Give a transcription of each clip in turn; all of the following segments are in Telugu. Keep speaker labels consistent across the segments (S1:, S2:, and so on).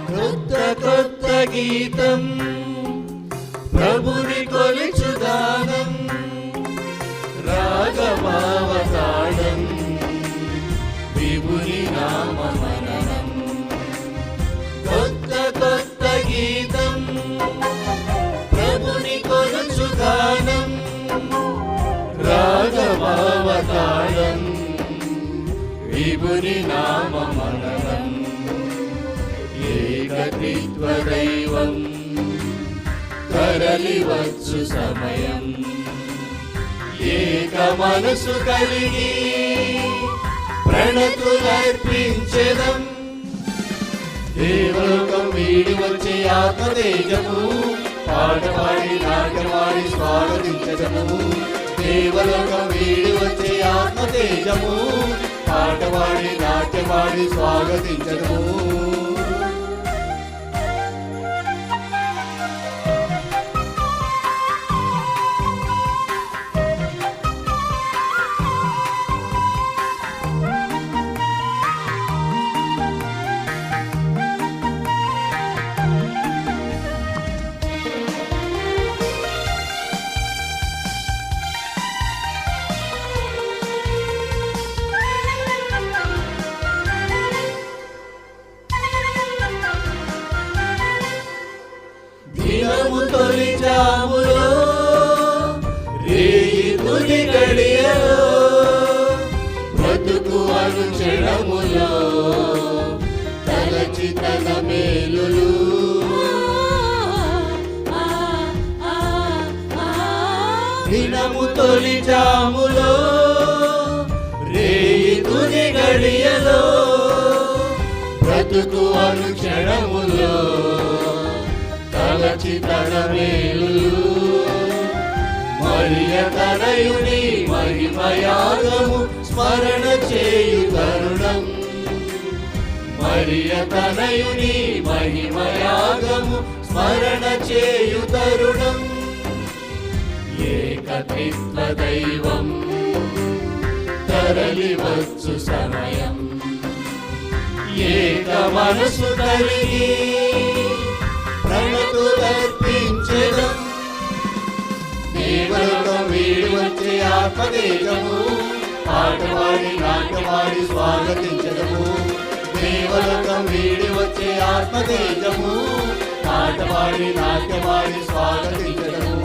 S1: కొత్త కొత్త గీతం ప్రభుని కొలుచు గానం, రాగమావతాళం విభుని నామమరణం. కొత్త కొత్త గీతం ప్రభుని కొలుచు గానం, రాగమావతాళం విభుని నామమరణం. ఏకత్వ దైవం తరలివచ్చు సమయం, ఏక మనసు కలిగి ప్రణతులర్పించెదం. దేవలోకం వీడి వచ్చే ఆత్మతేజము, పాట పాడి నాట్యమాడి స్వాగతించదము. దేవలోకం వీడి వచ్చే ఆత్మతేజము, పాట పాడి నాట్యమాడి స్వాగతించదము. దినము తొలి జాములో, రేయి తొలి గడియలో, బ్రతుకు అనుక్షణములో తలచి తన మేలులు. దినము తొలి జాములో, రేయి తొలి గడియలో, బ్రతుకు అనుక్షణములో తలచి తన మేలులు. మరియ తనయుని మహిమయాగము స్మరణ చేయు తరుణం, మరియ తనయుని మహిమయాగము స్మరణ చేయు తరుణం. ఏకత్వ దైవం తరలివచ్చు సమయం, ఏక మనసు కలిగి ప్రణతులర్పించెదం. దేవలోకం వీడి వచ్చే ఆత్మతేజము, పాట పాడి నాట్యమాడి స్వాగతించదము. దేవలోకం వీడి వచ్చే ఆత్మతేజము, పాట పాడి నాట్యమాడి స్వాగతించదము.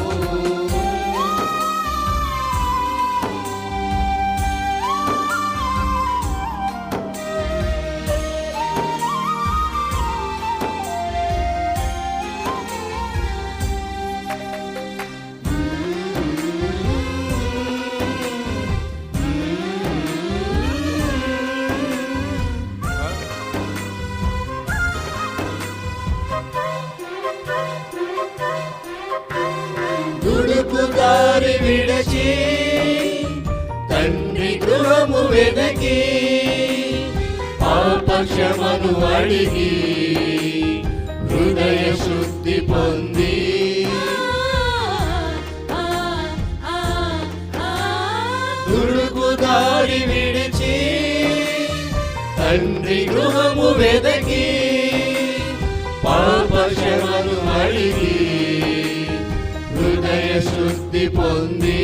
S1: దుడుకు దారి విడచి తండ్రి గృహము వెదకి, పాపక్షమను అడిగి హృదయ శుద్ధి పొంది, దుడుకు దారి విడిచి తండ్రి గృహము వెదకి, పాపక్షమను అడిగి హృదయ శుద్ధి పొంది,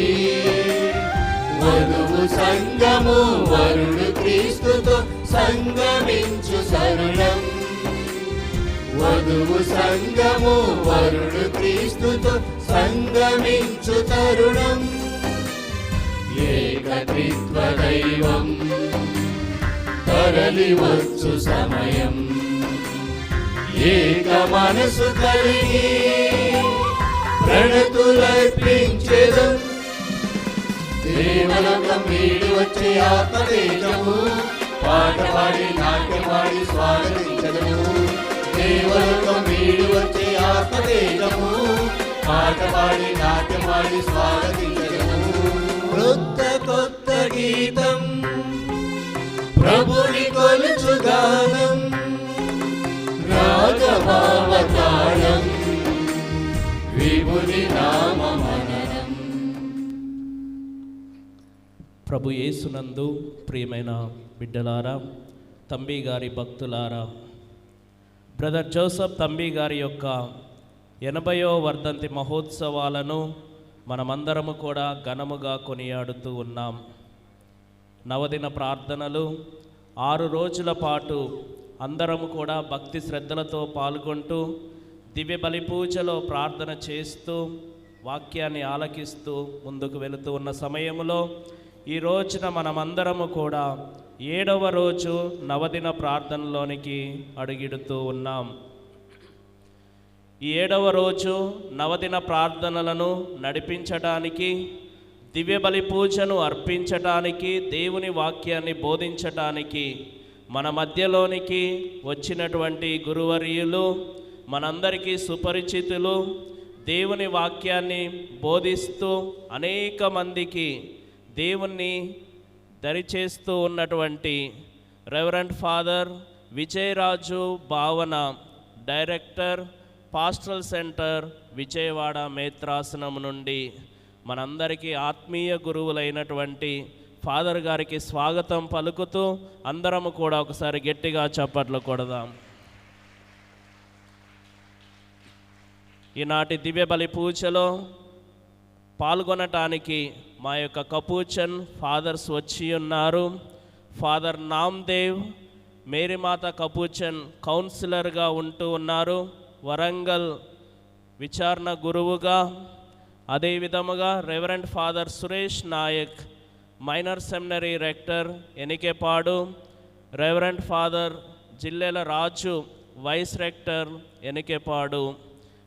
S1: వధువు సంగము వరుడు క్రీస్తుతో సంగమించు తరుణం. వధువు సంగము వరుడు క్రీస్తుతో సంగమించు తరుణం. ఏకత్వ దైవం తరలివచ్చు సమయం, ఏక మనసు కలిగి ప్రణతులర్పించెదం. దేవలోకం వీడి వచ్చే ఆత్మతేజము, పాట పాడి నాట్యమాడి స్వాగతించదము. దేవలోకం వీడి వచ్చే ఆత్మతేజము, పాట పాడి నాట్యమాడి స్వాగతించదము. కొత్త కొత్త గీతం ప్రభుని కొలుచు గానం, రాగమావతాళం విభుని నామమరణం.
S2: ప్రభు యేసునందు ప్రియమైన బిడ్డలారా, తంబి గారి భక్తులారా, బ్రదర్ జోసఫ్ తంబి గారి యొక్క 80వ వర్ధంతి మహోత్సవాలను మనమందరము కూడా ఘనముగా కొనియాడుతూ ఉన్నాం. నవదిన ప్రార్థనలు 6 రోజుల పాటు అందరము కూడా భక్తి శ్రద్ధలతో పాల్గొంటూ దివ్య బలి పూజలో ప్రార్థన చేస్తూ వాక్యాన్ని ఆలకిస్తూ ముందుకు వెళుతూ ఉన్న సమయంలో ఈ రోజున మనమందరము కూడా 7వ రోజు నవదిన ప్రార్థనలోనికి అడుగిడుతూ ఉన్నాం. ఈ 7వ రోజు నవదిన ప్రార్థనలను నడిపించటానికి, దివ్య బలి పూజను అర్పించటానికి, దేవుని వాక్యాన్ని బోధించటానికి మన మధ్యలోనికి వచ్చినటువంటి గురువర్యులు మనందరికీ సుపరిచితులు, దేవుని వాక్యాన్ని బోధిస్తూ అనేక మందికి దేవుణ్ణి దరిచేస్తూ ఉన్నటువంటి రెవరెండ్ ఫాదర్ విజయరాజు భావన, డైరెక్టర్, పాస్టరల్ సెంటర్, విజయవాడ మేత్రాసనం నుండి మనందరికీ ఆత్మీయ గురువులైనటువంటి ఫాదర్ గారికి స్వాగతం పలుకుతూ అందరము కూడా ఒకసారి గట్టిగా చప్పట్లు కొడదాం. ఈనాటి దివ్య బలి పూజలో పాల్గొనటానికి మా యొక్క కపూచన్ ఫాదర్స్ వచ్చి ఉన్నారు. ఫాదర్ నామ్దేవ్ మేరీమాత కపూచన్ కౌన్సిలర్గా ఉంటూ ఉన్నారు, వరంగల్ విచారణ గురువుగా. అదేవిధముగా reverend father Suresh Naik minor seminary rector Enikepadu, reverend father Jillela Raju vice rector Enikepadu.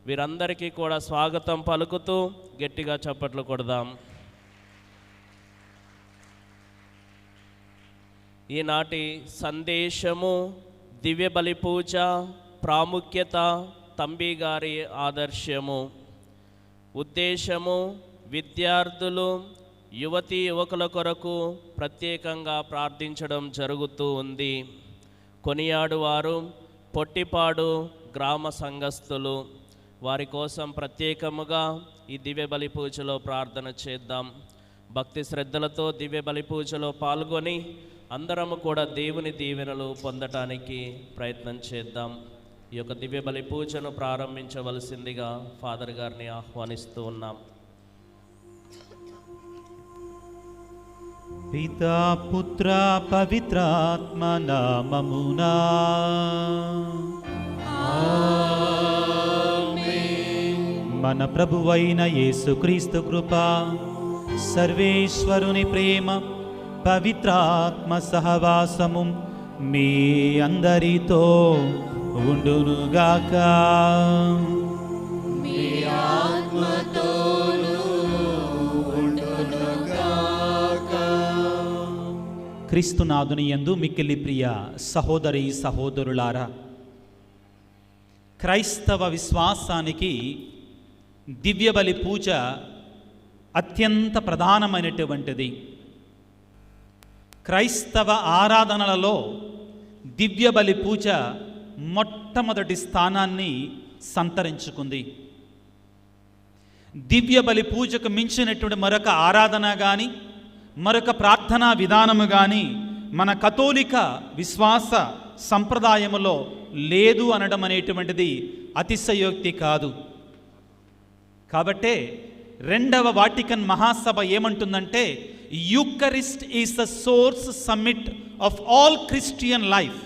S2: వీరందరికీ కూడా స్వాగతం పలుకుతూ గట్టిగా చప్పట్లు కొడదాం. ఈనాటి సందేశము దివ్య బలి పూజ ప్రాముఖ్యత, తంబి గారి ఆదర్శము. ఉద్దేశము విద్యార్థులు, యువతీ యువకుల కొరకు ప్రత్యేకంగా ప్రార్థించడం జరుగుతూ ఉంది. కొనియాడువారు పొట్టిపాడు గ్రామ సంఘస్థులు. వారి కోసం ప్రత్యేకముగా ఈ దివ్య బలి పూజలో ప్రార్థన చేద్దాం. భక్తి శ్రద్ధలతో దివ్య బలి పూజలో పాల్గొని అందరము కూడా దేవుని దీవెనలు పొందటానికి ప్రయత్నం చేద్దాం. ఈ యొక్క దివ్య బలి పూజను ప్రారంభించవలసిందిగా ఫాదర్ గారిని ఆహ్వానిస్తూ ఉన్నాం.
S3: పితా పుత్ర పవిత్రాత్మ నామమునా మన ప్రభువైన యేసుక్రీస్తు కృప, సర్వేశ్వరుని ప్రేమ, పవిత్రాత్మ సహవాసము మీ అందరితో ఉండునుగాక.
S1: మీ ఆత్మతోను ఉండునుగాక.
S3: క్రీస్తునాథుని యందు మిక్కిలి ప్రియ సహోదరి సహోదరులారా, క్రైస్తవ విశ్వాసానికి దివ్య బలి పూజ అత్యంత ప్రధానమైనటువంటిది. క్రైస్తవ ఆరాధనలలో దివ్య బలి పూజ మొట్టమొదటి స్థానాన్ని సంతరించుకుంది. దివ్య బలి పూజకు మించినటువంటి మరొక ఆరాధన కానీ, మరొక ప్రార్థనా విధానము కానీ మన కథోలిక విశ్వాస సంప్రదాయములో లేదు అనడం అనేటువంటిది అతిశయోక్తి కాదు. కాబట్టే రెండవ వాటికన్ మహాసభ ఏమంటుందంటే, Eucharist is the source summit of all Christian life.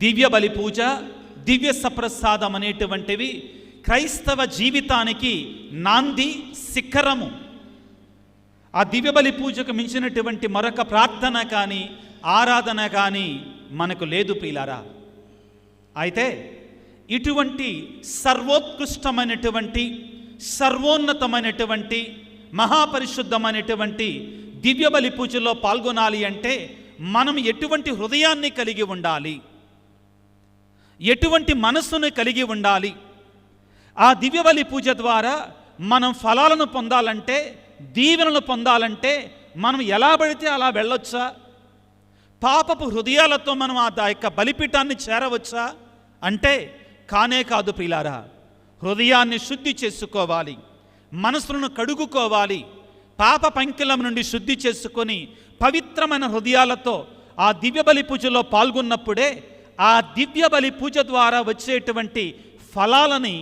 S3: దివ్య బలి పూజ, దివ్య సప్రసాదం అనేటువంటివి క్రైస్తవ జీవితానికి నాంది, శిఖరము. ఆ దివ్య బలి పూజకు మించినటువంటి మరొక ప్రార్థన కానీ ఆరాధన కానీ మనకు లేదు ప్రియులారా. అయితే ఇటువంటి సర్వోత్కృష్టమైనటువంటి, సర్వోన్నతమైనటువంటి, మహాపరిశుద్ధమైనటువంటి దివ్య బలి పూజలో పాల్గొనాలి అంటే మనం ఎటువంటి హృదయాన్ని కలిగి ఉండాలి, ఎటువంటి మనస్సును కలిగి ఉండాలి? ఆ దివ్య బలి పూజ ద్వారా మనం ఫలాలను పొందాలంటే, దీవెనలు పొందాలంటే మనం ఎలా పడితే అలా వెళ్ళొచ్చా? పాపపు హృదయాలతో మనం ఆ యొక్క బలిపీఠాన్ని చేరవచ్చా అంటే కానే కాదు ప్రియులారా. హృదయాన్ని శుద్ధి చేసుకోవాలి, మనసులను కడుగుకోవాలి, పాప పంకిలం నుండి శుద్ధి చేసుకొని పవిత్రమైన హృదయాలతో ఆ దివ్య బలి పూజలో పాల్గొన్నప్పుడే ఆ దివ్య బలి పూజ ద్వారా వచ్చేటువంటి ఫలాలని,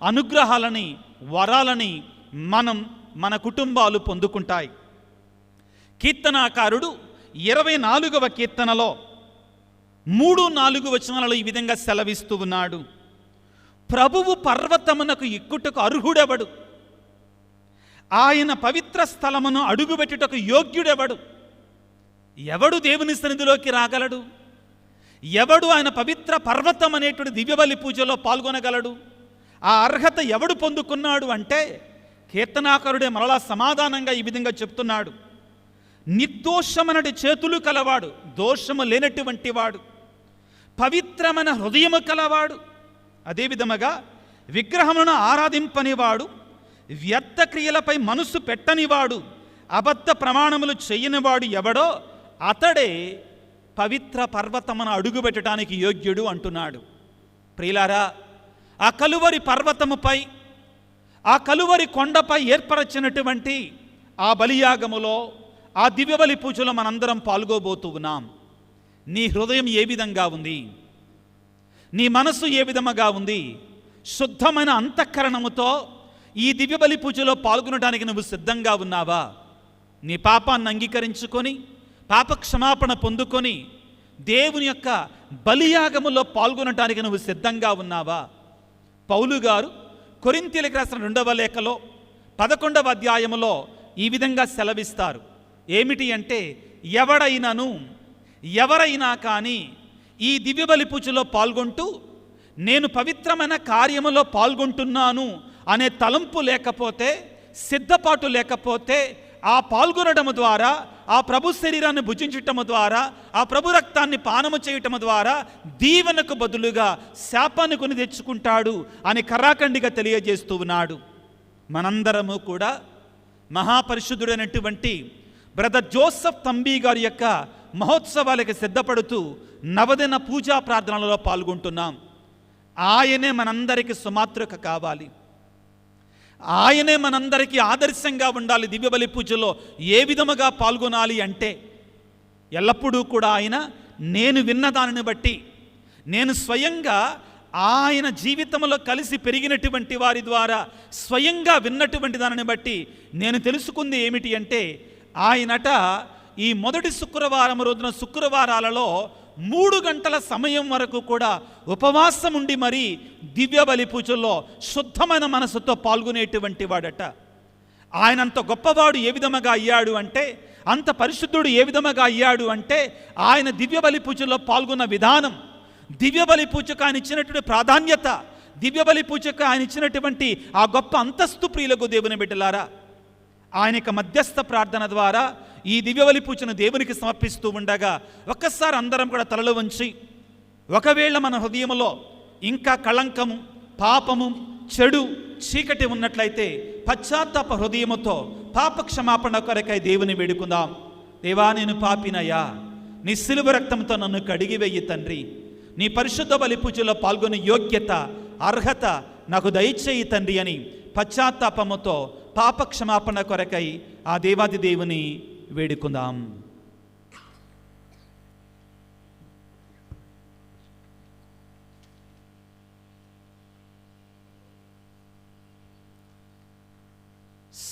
S3: అనుగ్రహాలని, వరాలని మన కుటుంబాలు పొందుకుంటాయి. కీర్తనాకారుడు 24వ కీర్తనలో 3-4 వచనాలలో ఈ విధంగా సెలవిస్తూ ఉన్నాడు. ప్రభువు పర్వతమునకు ఎక్కుటకు అర్హుడెవడు? ఆయన పవిత్ర స్థలమును అడుగుపెట్టుటకు యోగ్యుడెవడు? ఎవడు దేవుని సన్నిధిలోకి రాగలడు? ఎవడు ఆయన పవిత్ర పర్వతం అనేటువంటి దివ్యబలి పూజలో పాల్గొనగలడు? ఆ అర్హత ఎవడు పొందుకున్నాడు అంటే కీర్తనాకారుడే మరలా సమాధానంగా ఈ విధంగా చెప్తున్నాడు. నిర్దోషమనటి చేతులు కలవాడు, దోషము లేనటువంటి వాడు, పవిత్రమైన హృదయము కలవాడు, అదేవిధముగా విగ్రహములను ఆరాధింపనివాడు, వ్యర్థ క్రియలపై మనసు పెట్టనివాడు, అబద్ధ ప్రమాణములు చెయ్యనివాడు ఎవడో అతడే పవిత్ర పర్వతమును అడుగుపెట్టడానికి యోగ్యుడు అంటున్నాడు. ప్రియులారా, ఆ కలువరి పర్వతముపై, ఆ కలువరి కొండపై ఏర్పరచినటువంటి ఆ బలియాగములో, ఆ దివ్యబలి పూజలో మనందరం పాల్గొబోతూ ఉన్నాం. నీ హృదయం ఏ విధంగా ఉంది? నీ మనసు ఏ విధముగా ఉంది? శుద్ధమైన అంతఃకరణముతో ఈ దివ్యబలి పూజలో పాల్గొనడానికి నువ్వు సిద్ధంగా ఉన్నావా? నీ పాపాన్ని అంగీకరించుకొని, పాప క్షమాపణ పొందుకొని దేవుని యొక్క బలియాగములో పాల్గొనడానికి నువ్వు సిద్ధంగా ఉన్నావా? పౌలు గారు కొరింథీయులకు రాసిన 2వ లేఖలో 11వ అధ్యాయములో ఈ విధంగా సెలవిస్తారు. ఏమిటి అంటే, ఎవరైనా కానీ ఈ దివ్యబలి పూజలో పాల్గొంటూ నేను పవిత్రమైన కార్యములో పాల్గొంటున్నాను అనే తలంపు లేకపోతే, సిద్ధపాటు లేకపోతే, ఆ పాల్గొనడము ద్వారా, ఆ ప్రభు శరీరాన్ని భుజించటము ద్వారా, ఆ ప్రభు రక్తాన్ని పానము చేయటము ద్వారా దీవెనకు బదులుగా శాపాన్ని కొని తెచ్చుకుంటాడు అని కరాఖండిగా తెలియజేస్తూ ఉన్నాడు. మనందరము కూడా మహాపరిశుద్ధుడైనటువంటి బ్రదర్ జోసెఫ్ తంబీ గారి యొక్క మహోత్సవాలకు సిద్ధపడుతూ నవదిన పూజా ప్రార్థనలలో పాల్గొంటున్నాం. ఆయనే మనందరికీ సుమాతృక కావాలి. ఆయనే మనందరికీ ఆదర్శంగా ఉండాలి. దివ్యబలి పూజలో ఏ విధముగా పాల్గొనాలి అంటే, ఎల్లప్పుడూ కూడా ఆయన నేను విన్న దానిని బట్టి, నేను స్వయంగా ఆయన జీవితంలో కలిసి పెరిగినటువంటి వారి ద్వారా స్వయంగా విన్నటువంటి దానిని బట్టి నేను తెలుసుకుంది ఏమిటి అంటే, ఆయనట ఈ మొదటి శుక్రవారం రోజున శుక్రవారాలలో 3 గంటల సమయం వరకు కూడా ఉపవాసం ఉండి మరీ దివ్య బలి పూజల్లో శుద్ధమైన మనసుతో పాల్గొనేటువంటి వాడట. ఆయన అంత గొప్పవాడు ఏ విధముగా అయ్యాడు అంటే, అంత పరిశుద్ధుడు ఏ విధముగా అయ్యాడు అంటే, ఆయన దివ్య బలి పూజల్లో పాల్గొన్న విధానం, దివ్య బలి పూజకు ఆయన ఇచ్చినటువంటి ప్రాధాన్యత, దివ్య బలి పూజకు ఆయన ఇచ్చినటువంటి ఆ గొప్ప అంతస్తు ప్రియులకు దేవుని బిడ్డలారా, ఆయన యొక్క మధ్యస్థ ప్రార్థన ద్వారా ఈ దివ్యబలి పూజను దేవునికి సమర్పిస్తూ ఉండగా ఒక్కసారి అందరం కూడా తలలు వంచి, ఒకవేళ మన హృదయంలో ఇంకా కళంకము, పాపము, చెడు, చీకటి ఉన్నట్లయితే పశ్చాత్తాప హృదయముతో పాప క్షమాపణ కొరకై దేవుని వేడుకుందాం. దేవా, నేను పాపినయ్యా, నీ సిలువ రక్తంతో నన్ను కడిగివేయి తండ్రి. నీ పరిశుద్ధ బలి పూజలో పాల్గొనే యోగ్యత, అర్హత నాకు దయచేయి తండ్రి అని పశ్చాత్తాపముతో పాప క్షమాపణ కొరకై ఆ దేవాది దేవుని వేడుకుందాం.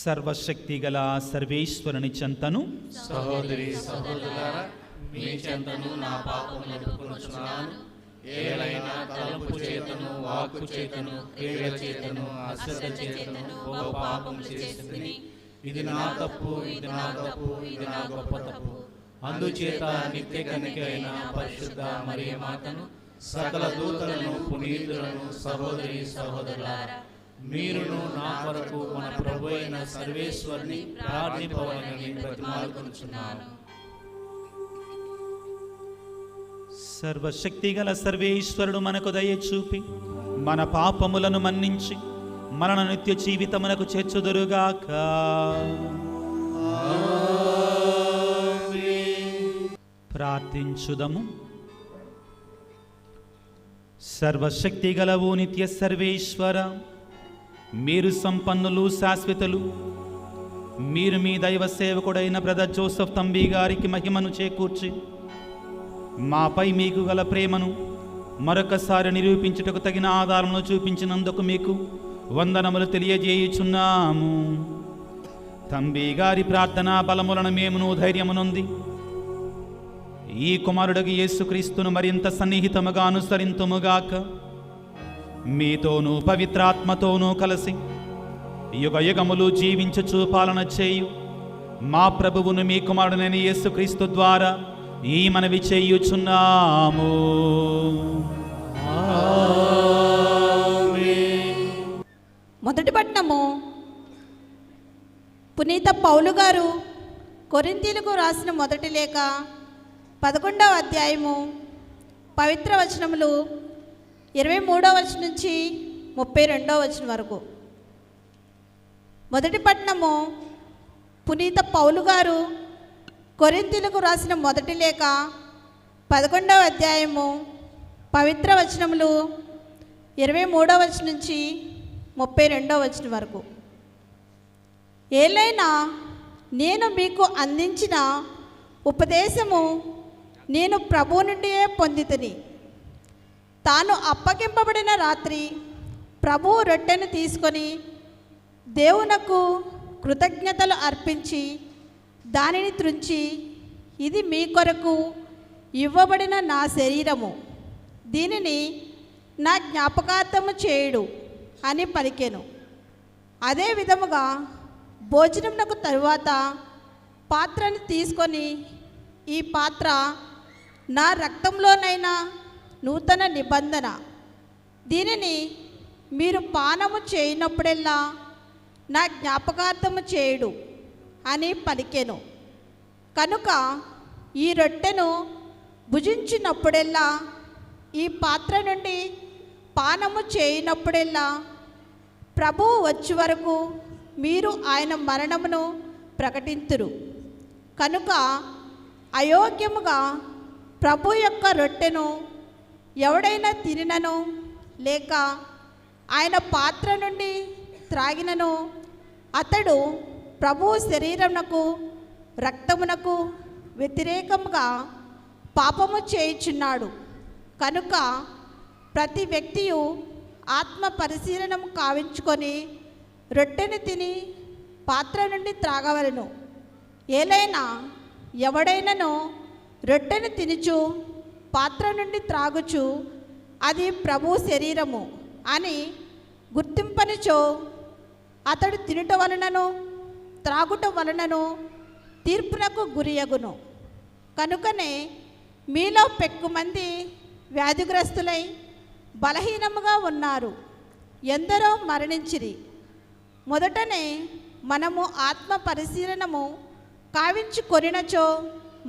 S3: సర్వశక్తి గల సర్వేశ్వరుని చెంతను,
S1: సహోదరి సహోదరులారా, మీ చెంతను నా పాపములను ఒప్పుకొనుచున్నాను. ఏలైనా తలంపు చేతను, వాక్కు చేతను, క్రియల చేతను, అశ్రద్ధ చేతను బహు పాపము చేసింది. ఇది నా తప్పు, ఇది నా తప్పు, ఇది నా గొప్ప తప్పు. అందుచేత నిత్య కన్యక అయిన పరిశుద్ధ మరియ మాతను, సకల దూతలను, పునీతులను, సహోదరి సహోదరులారా, మీరును నా కొరకు మన ప్రభు అయిన సర్వేశ్వరుని ప్రార్థింపవలెనని బ్రతిమాలుకొనుచున్నాను.
S3: సర్వశక్తి గల సర్వేశ్వరుడు మనకు దయ చూపి మన పాపములను మన్నించి మన నిత్య జీవితమునకు చేర్చుదురుగాక. ప్రార్థించుదము. సర్వశక్తి గలవు నిత్య సర్వేశ్వర, మీరు సంపన్నులు, శాశ్వతులు, మీరు మీ దైవ సేవకుడైన బ్రదర్ జోసెఫ్ తంబి గారికి మహిమను చేకూర్చి మాపై మీకు గల ప్రేమను మరొకసారి నిరూపించుటకు తగిన ఆధారమును చూపించినందుకు మీకు వందనములు తెలియజేయుచున్నాము. తంబి గారి ప్రార్థనా బలములను మేమును ధైర్యమునుంది ఈ కుమారుడికి యేసుక్రీస్తును మరింత సన్నిహితముగా అనుసరింతుముగాక. మీతోనూ పవిత్రాత్మతోనూ కలిసి యుగ యుగములు జీవించుచు పాలన చేయు మా ప్రభువును మీ కుమారుడైన యేసుక్రీస్తు ద్వారా ఈ మనవి చేయుచున్నాము.
S4: మొదటి పట్టణము పునీత పౌలు గారు కొరింథీయులకు రాసిన మొదటి లేఖ 11వ అధ్యాయము పవిత్ర వచనములు 23వ వచనం నుంచి 32వ వచనం వరకు. మొదటి పట్టణము పునీత పౌలు గారు కొరింథీయులకు రాసిన మొదటి లేఖ 11వ అధ్యాయము పవిత్ర వచనములు 23వ వచనం నుంచి 32వ వచనం వరకు. ఏలైనా నేను మీకు అందించిన ఉపదేశము నేను ప్రభువు నుండియే పొందితిని. తాను అప్పగింపబడిన రాత్రి ప్రభువు రొట్టెను తీసుకొని దేవునకు కృతజ్ఞతలు అర్పించి దానిని త్రుంచి, ఇది మీ కొరకు ఇవ్వబడిన నా శరీరము, దీనిని నా జ్ఞాపకార్థము చేయుడు అని పలికెను. అదే విధముగా భోజనమునకు తరువాత పాత్రను తీసుకొని, ఈ పాత్ర నా రక్తంలోనైనా నూతన నిబంధన, దీనిని మీరు పానము చేయనప్పుడెల్లా నా జ్ఞాపకార్థము చేయుడు అని పలికెను. కనుక ఈ రొట్టెను భుజించినప్పుడెల్లా, ఈ పాత్ర నుండి పానము చేయనప్పుడెల్లా ప్రభువు వచ్చే వరకు మీరు ఆయన మరణమును ప్రకటింతురు. కనుక అయోగ్యముగా ప్రభు యొక్క రొట్టెను ఎవడైనా తినినను లేక ఆయన పాత్ర నుండి త్రాగినను అతడు ప్రభు శరీరమునకు రక్తమునకు వ్యతిరేకముగా పాపము చేయుచున్నాడు. కనుక ప్రతి వ్యక్తియు ఆత్మ పరిశీలనము కావించుకొని రొట్టెని తిని పాత్ర నుండి త్రాగవలను. ఏలైనా ఎవడైనను రొట్టెను తినుచు పాత్ర నుండి త్రాగుచు అది ప్రభు శరీరము అని గుర్తింపనిచో అతడు తినుట వలనను త్రాగుట వలనను తీర్పునకు గురియగును. కనుకనే మీలో పెక్కుమంది వ్యాధిగ్రస్తులై బలహీనముగా ఉన్నారు, ఎందరో మరణించిరి. మొదటనే మనము ఆత్మ పరిశీలనము కావించుకొనినచో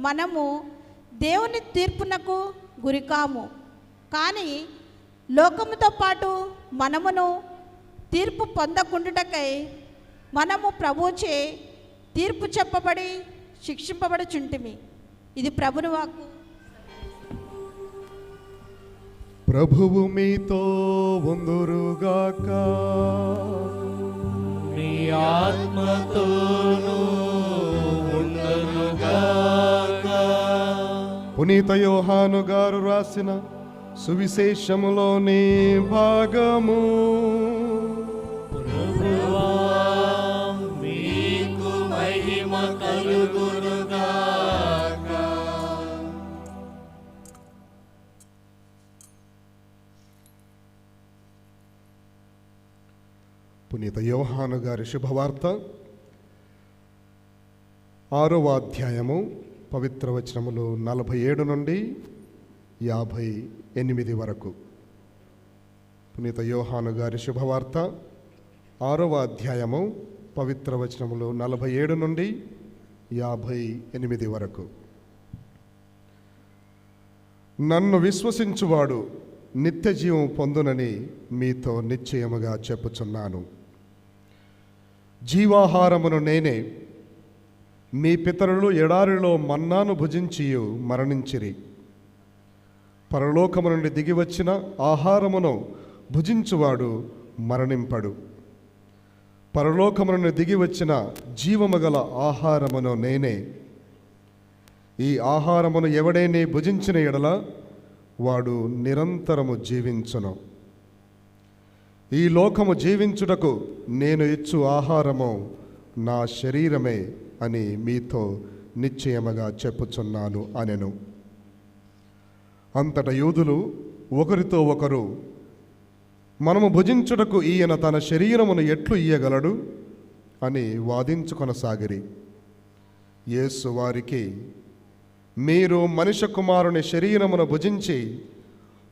S4: మనము దేవుని తీర్పునకు గురికాము. కానీ లోకముతో పాటు మనమును తీర్పు పొందకుండుటకై మనము ప్రభువుచే తీర్పు చెప్పబడి శిక్షింపబడుచుంటిమి. ఇది ప్రభుని వాక్కు.
S5: ప్రభువు మీతో ఉందురుగాక.
S1: నీ ఆత్మతోనూ ఉండునుగాక.
S5: పునీత యోహాను గారు రాసిన సువిశేషములోని భాగము.
S1: ప్రభువా, మీకు మహిమ కలుగునుగాక.
S5: పునీత యోహాను గారి శుభవార్త 6వ అధ్యాయము పవిత్ర వచనములు 47 నుండి 58 వరకు. పునీత యోహాను గారి శుభవార్త 6వ అధ్యాయము పవిత్ర వచనములు 47 నుండి 58 వరకు. నన్ను విశ్వసించువాడు నిత్య జీవం పొందునని మీతో నిశ్చయముగా చెప్పుచున్నాను. జీవాహారమును నేనే. మీ పితరులు ఎడారిలో మన్నాను భుజించియు మరణించిరి. పరలోకము నుండి దిగివచ్చిన ఆహారమును భుజించువాడు మరణింపడు. పరలోకము నుండి దిగి వచ్చిన జీవము గల ఆహారమును నేనే. ఈ ఆహారమును ఎవడైనా భుజించిన ఎడల వాడు నిరంతరము జీవించును. ఈ లోకము జీవించుటకు నేను ఇచ్చు ఆహారము నా శరీరమే అని మీతో నిశ్చయముగా చెప్పుచున్నాను అనెను. అంతట యూదులు ఒకరితో ఒకరు, మనము భుజించుటకు ఈయన తన శరీరమును ఎట్లు ఇయ్యగలడు అని వాదించుకొనసాగిరి. యేసు వారికి, మీరు మనుష్య కుమారుని శరీరమును భుజించి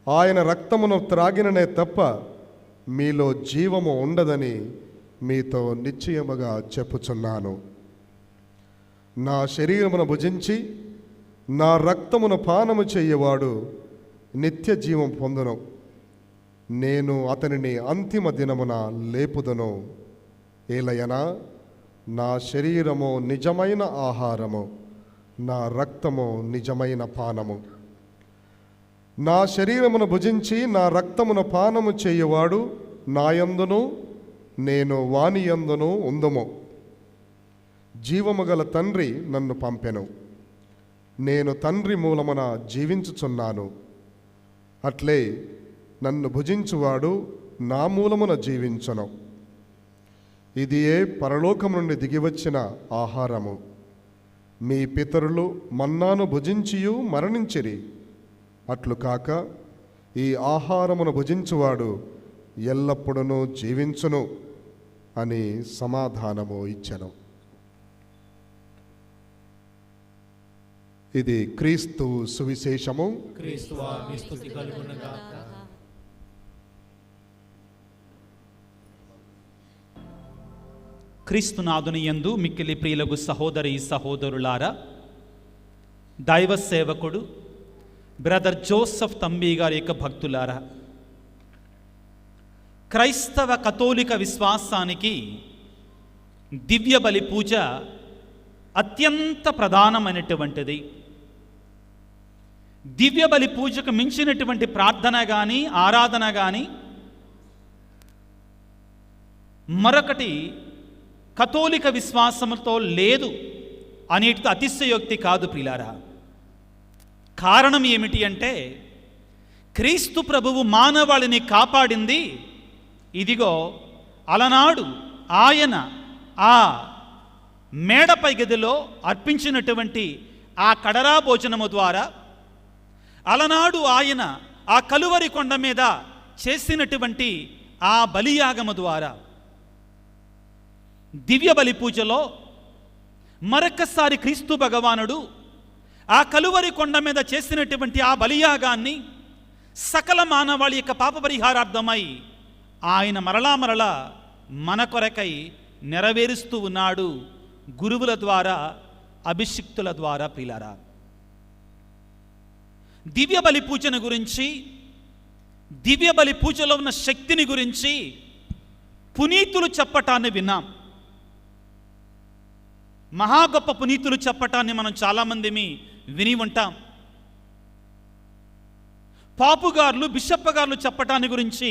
S5: ఆయన రక్తమును త్రాగిననే తప్ప మీలో జీవము ఉండదని మీతో నిశ్చయముగా చెప్పుచున్నాను. నా శరీరమును భుజించి నా రక్తమును పానము చెయ్యవాడు నిత్య జీవం పొందును. నేను అతనిని అంతిమ దినమున లేపుదును. ఏలయనా నా శరీరము నిజమైన ఆహారము, నా రక్తము నిజమైన పానము. నా శరీరమును భుజించి నా రక్తమును పానము చేయువాడు నాయందును నేను వానియందును ఉందుము. జీవము గల తండ్రి నన్ను పంపెను. నేను తండ్రి మూలమున జీవించుచున్నాను. అట్లే నన్ను భుజించువాడు నా మూలమున జీవించును. ఇదియే పరలోకము నుండి దిగివచ్చిన ఆహారము. మీ పితరులు మన్నాను భుజించియు మరణించిరి. అట్లు కాక ఈ ఆహారమును భుజించువాడు ఎల్లప్పుడూ జీవించును అని సమాధానము ఇచ్చెను. ఇది క్రీస్తు సువిశేషము.
S1: క్రీస్తువా మీ స్తుతి కలుగునుగాక.
S3: క్రీస్తునాథుని యందు మిక్కిలి ప్రియులకు సహోదరి సహోదరులారా, దైవ సేవకుడు బ్రదర్ జోసెఫ్ తంబి గారి యొక్క భక్తులారా, క్రైస్తవ కథోలిక విశ్వాసానికి దివ్య బలి పూజ అత్యంత ప్రధానమైనటువంటిది. దివ్య బలి పూజకు మించినటువంటి ప్రార్థన కానీ ఆరాధన కానీ మరొకటి కథోలిక విశ్వాసముతో లేదు అనేటిది అతిశయోక్తి కాదు ప్రియులారా. కారణం ఏమిటి అంటే, క్రీస్తు ప్రభువు మానవాళిని కాపాడింది ఇదిగో అలనాడు ఆయన ఆ మేడపై గదిలో అర్పించినటువంటి ఆ కడరా భోజనము ద్వారా, అలనాడు ఆయన ఆ కలువరి కొండ మీద చేసినటువంటి ఆ బలియాగము ద్వారా, దివ్య బలి పూజలో మరొక్కసారి క్రీస్తు భగవానుడు ఆ కలువరి కొండ మీద చేసినటువంటి ఆ బలియాగాన్ని సకల మానవాళి యొక్క పాప పరిహారార్థమై ఆయన మరలా మన కొరకై నెరవేరుస్తూ ఉన్నాడు, గురువుల ద్వారా, అభిషిక్తుల ద్వారా. ప్రియులారా, దివ్య బలి పూజను గురించి, దివ్య బలి పూజలో ఉన్న శక్తిని గురించి పునీతులు చెప్పటాన్ని విన్నాం. మహా గొప్ప పునీతులు చెప్పటాన్ని మనం చాలామంది విని ఉంటాం. పాపుగారులు, బిషప్ గారులు చెప్పటాన్ని గురించి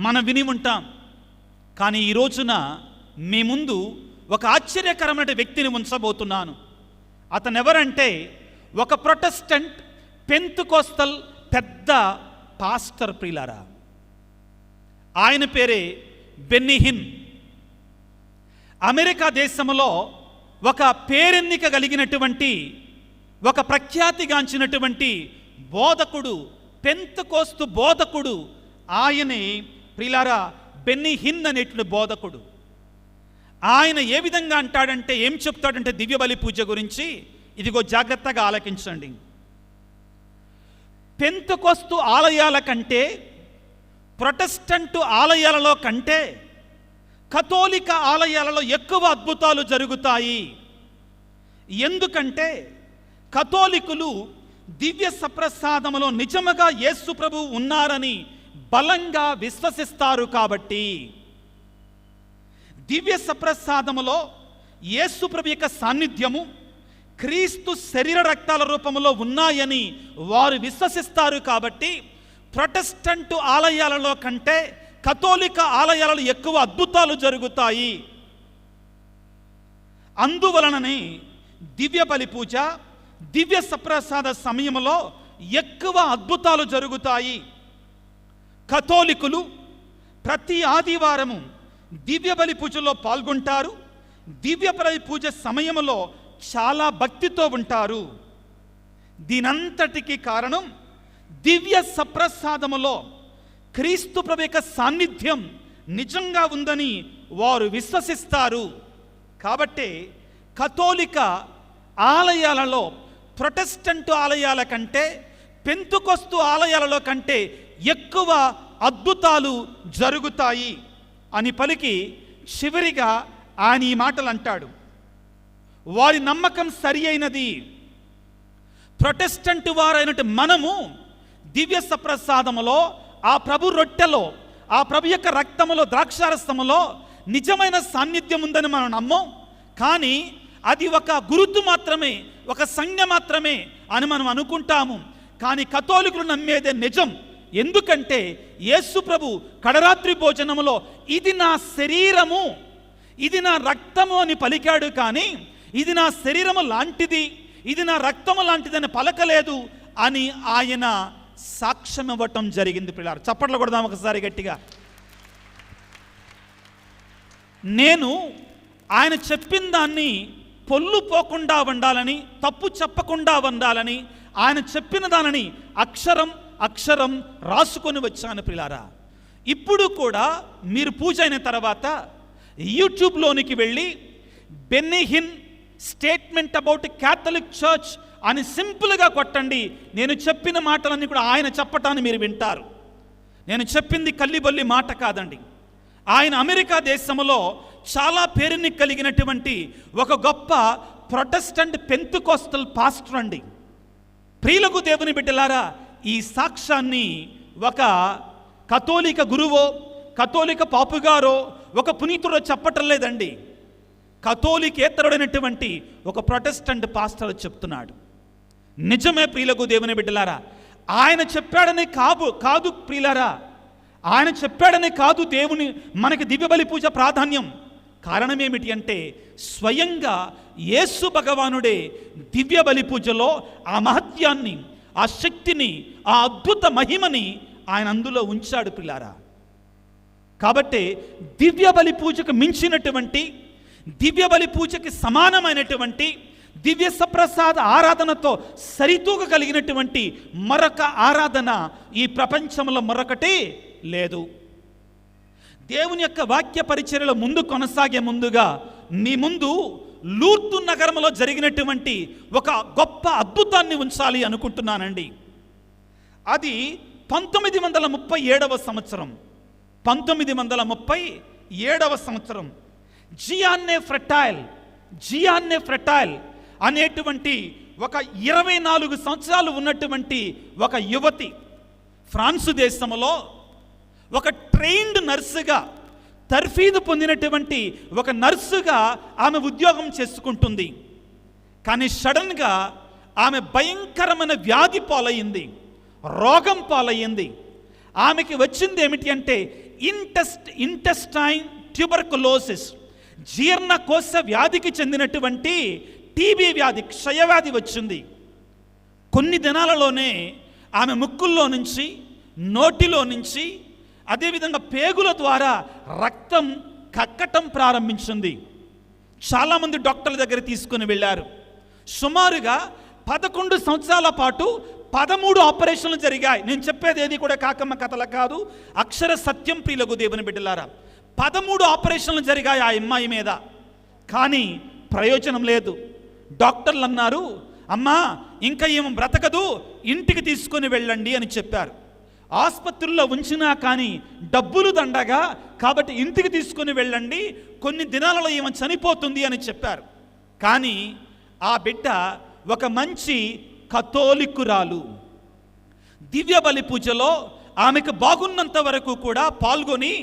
S3: మనం విని ఉంటాం. కానీ ఈ రోజున మీ ముందు ఒక ఆశ్చర్యకరమైన వ్యక్తిని ఉంచబోతున్నాను. అతను ఎవరంటే, ఒక ప్రొటెస్టెంట్ పెంతెకోస్తల్ పెద్ద పాస్టర్ ప్రియులారా. ఆయన పేరే బెన్నీ హిన్. అమెరికా దేశంలో ఒక పేరెన్నిక కలిగినటువంటి, ఒక ప్రఖ్యాతిగాంచినటువంటి బోధకుడు, పెంతెకోస్తు బోధకుడు. ఆయనే ప్రియులారా బెన్నీ హిన్ అనేటువంటి బోధకుడు. ఆయన ఏ విధంగా అంటాడంటే, ఏం చెప్తాడంటే దివ్య బలి పూజ గురించి, ఇదిగో జాగ్రత్తగా ఆలకించండి. పెంతెకోస్తు ఆలయాల కంటే, ప్రొటెస్టంటు ఆలయాలలో కంటే కథోలిక ఆలయాలలో ఎక్కువ అద్భుతాలు జరుగుతాయి. ఎందుకంటే కథోలికులు దివ్య సప్రసాదములో నిజముగా యేసు ప్రభువు ఉన్నారని బలంగా విశ్వసిస్తారు. కాబట్టి దివ్య సప్రసాదములో యేసు ప్రభు యొక్క సాన్నిధ్యము, క్రీస్తు శరీర రక్తాల రూపంలో ఉన్నాయని వారు విశ్వసిస్తారు. కాబట్టి ప్రొటెస్టంటు ఆలయాలలో కంటే కథోలిక ఆలయాలలో ఎక్కువ అద్భుతాలు జరుగుతాయి అందువలననే దివ్య బలి పూజ, దివ్య సప్రసాద సమయంలో ఎక్కువ అద్భుతాలు జరుగుతాయి. కథోలికులు ప్రతి ఆదివారము దివ్య బలి పూజలో పాల్గొంటారు. దివ్య బలి పూజ సమయంలో చాలా భక్తితో ఉంటారు. దీనంతటికి కారణం దివ్య సప్రసాదములో క్రీస్తు ప్రభు యొక్క సాన్నిధ్యం నిజంగా ఉందని వారు విశ్వసిస్తారు. కాబట్టి కథోలిక ఆలయాలలో ప్రొటెస్టెంట్ ఆలయాల కంటే, పెంతుకొస్తు ఆలయాలలో కంటే ఎక్కువ అద్భుతాలు జరుగుతాయి అని పలికి చివరిగా ఆయన ఈ మాటలు అంటాడు. వారి నమ్మకం సరి అయినది. ప్రొటెస్టెంట్ వారైనట్టు మనము దివ్య సప్రసాదములో, ఆ ప్రభు రొట్టెలో, ఆ ప్రభు యొక్క రక్తములో, ద్రాక్షారసములో నిజమైన సాన్నిధ్యం ఉందని మనం నమ్మం. కానీ అది ఒక గుర్తు మాత్రమే, ఒక సంజ్ఞ మాత్రమే అని మనం అనుకుంటాము. కానీ కథోలికులు నమ్మేదే నిజం. ఎందుకంటే యేసు ప్రభు కడరాత్రి భోజనములో ఇది నా శరీరము, ఇది నా రక్తము అని పలికాడు. కానీ ఇది నా శరీరము లాంటిది, ఇది నా రక్తము లాంటిదని పలకలేదు అని ఆయన సాక్ష్యం ఇవ్వటం జరిగింది. పిల్లలు చప్పట్లు కొడదాం ఒకసారి గట్టిగా. నేను ఆయన చెప్పిన దాన్ని పొల్లు పోకుండా ఉండాలని, తప్పు చెప్పకుండా ఉండాలని ఆయన చెప్పిన దానిని అక్షరం అక్షరం రాసుకొని వచ్చాను. పిల్లారా, ఇప్పుడు కూడా మీరు పూజ అయిన తర్వాత యూట్యూబ్లోనికి వెళ్ళి Benny Hinn statement about Catholic church అని సింపుల్గా కొట్టండి. నేను చెప్పిన మాటలన్నీ కూడా ఆయన చెప్పటాన్ని మీరు వింటారు. నేను చెప్పింది కల్లిబొల్లి మాట కాదండి. ఆయన అమెరికా దేశంలో చాలా పేరుని కలిగినటువంటి ఒక గొప్ప ప్రొటెస్టెంట్ పెంతుకోస్తల్ పాస్టర్ అండి. ప్రియులకు దేవుని బిడ్డలారా, ఈ సాక్ష్యాన్ని ఒక కథోలిక గురువో, కథోలిక పాపుగారో, ఒక పునీతుడో చెప్పటం లేదండి. కథోలికేతరుడైనటువంటి ఒక ప్రొటెస్టెంట్ పాస్టర్ చెప్తున్నాడు. నిజమే ప్రియులకు దేవుని బిడ్డలారా, ఆయన చెప్పాడని కాదు ప్రియులారా, ఆయన చెప్పాడని కాదు దేవుని మనకి దివ్య బలి పూజ ప్రాధాన్యం. కారణం ఏమిటి అంటే స్వయంగా యేసు భగవానుడే దివ్య బలి పూజలో ఆ మహత్యాన్ని, ఆ శక్తిని, ఆ అద్భుత మహిమని ఆయన అందులో ఉంచాడు పిల్లారా. కాబట్టి దివ్య బలి పూజకు మించినటువంటి, దివ్య బలి పూజకి సమానమైనటువంటి, దివ్య సప్రసాద ఆరాధనతో సరితూగగలిగినటువంటి మరొక ఆరాధన ఈ ప్రపంచంలో మరొకటి లేదు. దేవుని యొక్క వాక్య పరిచర్యలో ముందు కొనసాగే ముందుగా మీ ముందు లూర్దు నగరంలో జరిగినటువంటి ఒక గొప్ప అద్భుతాన్ని ఉంచాలి అనుకుంటున్నానండి. అది 1937వ సంవత్సరం. 1937వ సంవత్సరం జియాన్నే ఫ్రెటైల్ అనేటువంటి ఒక 24 సంవత్సరాలు ఉన్నటువంటి ఒక యువతి ఫ్రాన్సు దేశంలో ఒక ట్రైన్డ్ నర్సుగా, తర్ఫీదు పొందినటువంటి ఒక నర్సుగా ఆమె ఉద్యోగం చేసుకుంటుంది. కానీ సడన్గా ఆమె భయంకరమైన వ్యాధి పాలయ్యింది, రోగం పాలయ్యింది. ఆమెకి వచ్చింది ఏమిటి అంటే ఇంటెస్టైన్ ట్యూబర్కులోసిస్, జీర్ణకోశ వ్యాధికి చెందినటువంటి టీబీ వ్యాధి, క్షయవ్యాధి వచ్చింది. కొన్ని దినాలలోనే ఆమె ముక్కుల్లో నుంచి, నోటిలో నుంచి, అదేవిధంగా పేగుల ద్వారా రక్తం కక్కటం ప్రారంభించింది. చాలామంది డాక్టర్ల దగ్గర తీసుకుని వెళ్ళారు. సుమారుగా 11 సంవత్సరాల పాటు 13 ఆపరేషన్లు జరిగాయి. నేను చెప్పేది ఏది కూడా కాకమ్మ కథల కాదు, అక్షర సత్యం ప్రియులకు దేవుని బిడ్డలారా. 13 ఆపరేషన్లు జరిగాయి ఆ అమ్మాయి మీద. కానీ ప్రయోజనం లేదు. డాక్టర్లు అన్నారు, అమ్మా ఇంకా ఏమో బ్రతకదు, ఇంటికి తీసుకొని వెళ్ళండి అని చెప్పారు. ఆసుపత్రుల్లో ఉంచినా కానీ డబ్బులు దండగా, కాబట్టి ఇంటికి తీసుకొని వెళ్ళండి, కొన్ని దినాలలో ఏమో చనిపోతుంది అని చెప్పారు. కానీ ఆ బిడ్డ ఒక మంచి కథోలికురాలు. దివ్య బలి పూజలో ఆమెకు బాగున్నంత వరకు కూడా పాల్గొని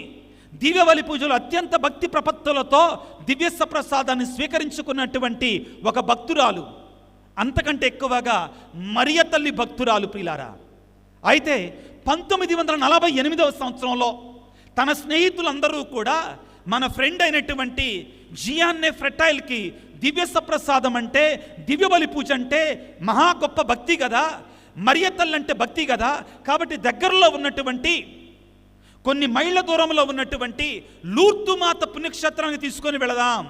S3: దివ్య బలి పూజలో అత్యంత భక్తి ప్రపత్తులతో దివ్య సప్రసాదాన్ని స్వీకరించుకున్నటువంటి ఒక భక్తురాలు. అంతకంటే ఎక్కువగా మరియ తల్లి భక్తురాలు ప్రియులారా. అయితే 1948వ సంవత్సరంలో తన స్నేహితులందరూ కూడా మన ఫ్రెండ్ అయినటువంటి జియాన్నే ఫ్రెటైల్కి దివ్య సప్రసాదం అంటే, దివ్య బలి పూజ అంటే మహా గొప్ప భక్తి కదా, మరియ తల్లి అంటే భక్తి కదా. కాబట్టి దగ్గరలో ఉన్నటువంటి కొన్ని మైళ్ళ దూరంలో ఉన్నటువంటి లూర్దు మాత పుణ్యక్షేత్రానికి తీసుకొని వెళదాం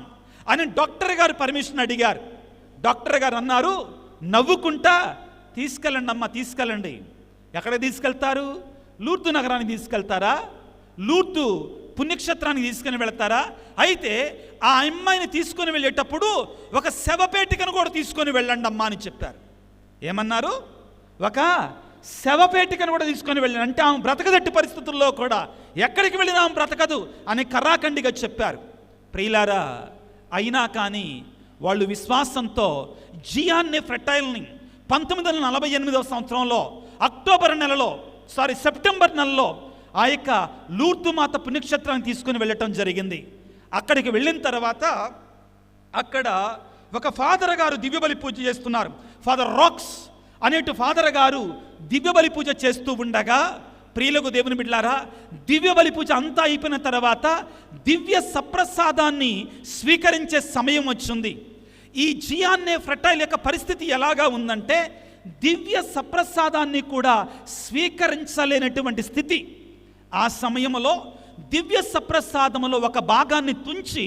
S3: అని డాక్టర్ గారు పర్మిషన్ అడిగారు. డాక్టర్ గారు అన్నారు, నవ్వుకుంటా తీసుకెళ్ళండి అమ్మ, తీసుకెళ్ళండి. ఎక్కడ తీసుకెళ్తారు? లూర్దు నగరానికి తీసుకెళ్తారా? లూర్దు పుణ్యక్షేత్రానికి తీసుకుని వెళ్తారా? అయితే ఆ అమ్మాయిని తీసుకొని వెళ్ళేటప్పుడు ఒక శవపేటికను కూడా తీసుకొని వెళ్ళండి అమ్మా అని చెప్పారు. ఏమన్నారు? ఒక శవపేటికను కూడా తీసుకొని వెళ్ళండి. అంటే ఆమె బ్రతకదట్టి పరిస్థితుల్లో కూడా ఎక్కడికి వెళ్ళినా ఆమె బ్రతకదు అని కర్రాఖండిగా చెప్పారు. ప్రియులారా, అయినా కానీ వాళ్ళు విశ్వాసంతో జియాన్నే ఫ్రెటైల్ని 1948వ సంవత్సరంలో సెప్టెంబర్ నెలలో ఆ యొక్క లూర్దు మాత పుణ్యక్షేత్రాన్ని తీసుకుని వెళ్ళటం జరిగింది. అక్కడికి వెళ్ళిన తర్వాత అక్కడ ఒక ఫాదర్ గారు దివ్యబలి పూజ చేస్తున్నారు. ఫాదర్ రాక్స్ అనేటి ఫాదర్ గారు దివ్యబలి పూజ చేస్తూ ఉండగా, ప్రియులకు దేవుని బిడ్డలారా, దివ్యబలి పూజ అంతా అయిపోయిన తర్వాత దివ్య సప్రసాదాన్ని స్వీకరించే సమయం వచ్చింది. ఈ జియాన్నే ఫ్రెటైల్ యొక్క పరిస్థితి ఎలాగా ఉందంటే, దివ్య సప్రసాదాన్ని కూడా స్వీకరించలేనటువంటి స్థితి. ఆ సమయంలో దివ్య సప్రసాదములో ఒక భాగాన్ని తుంచి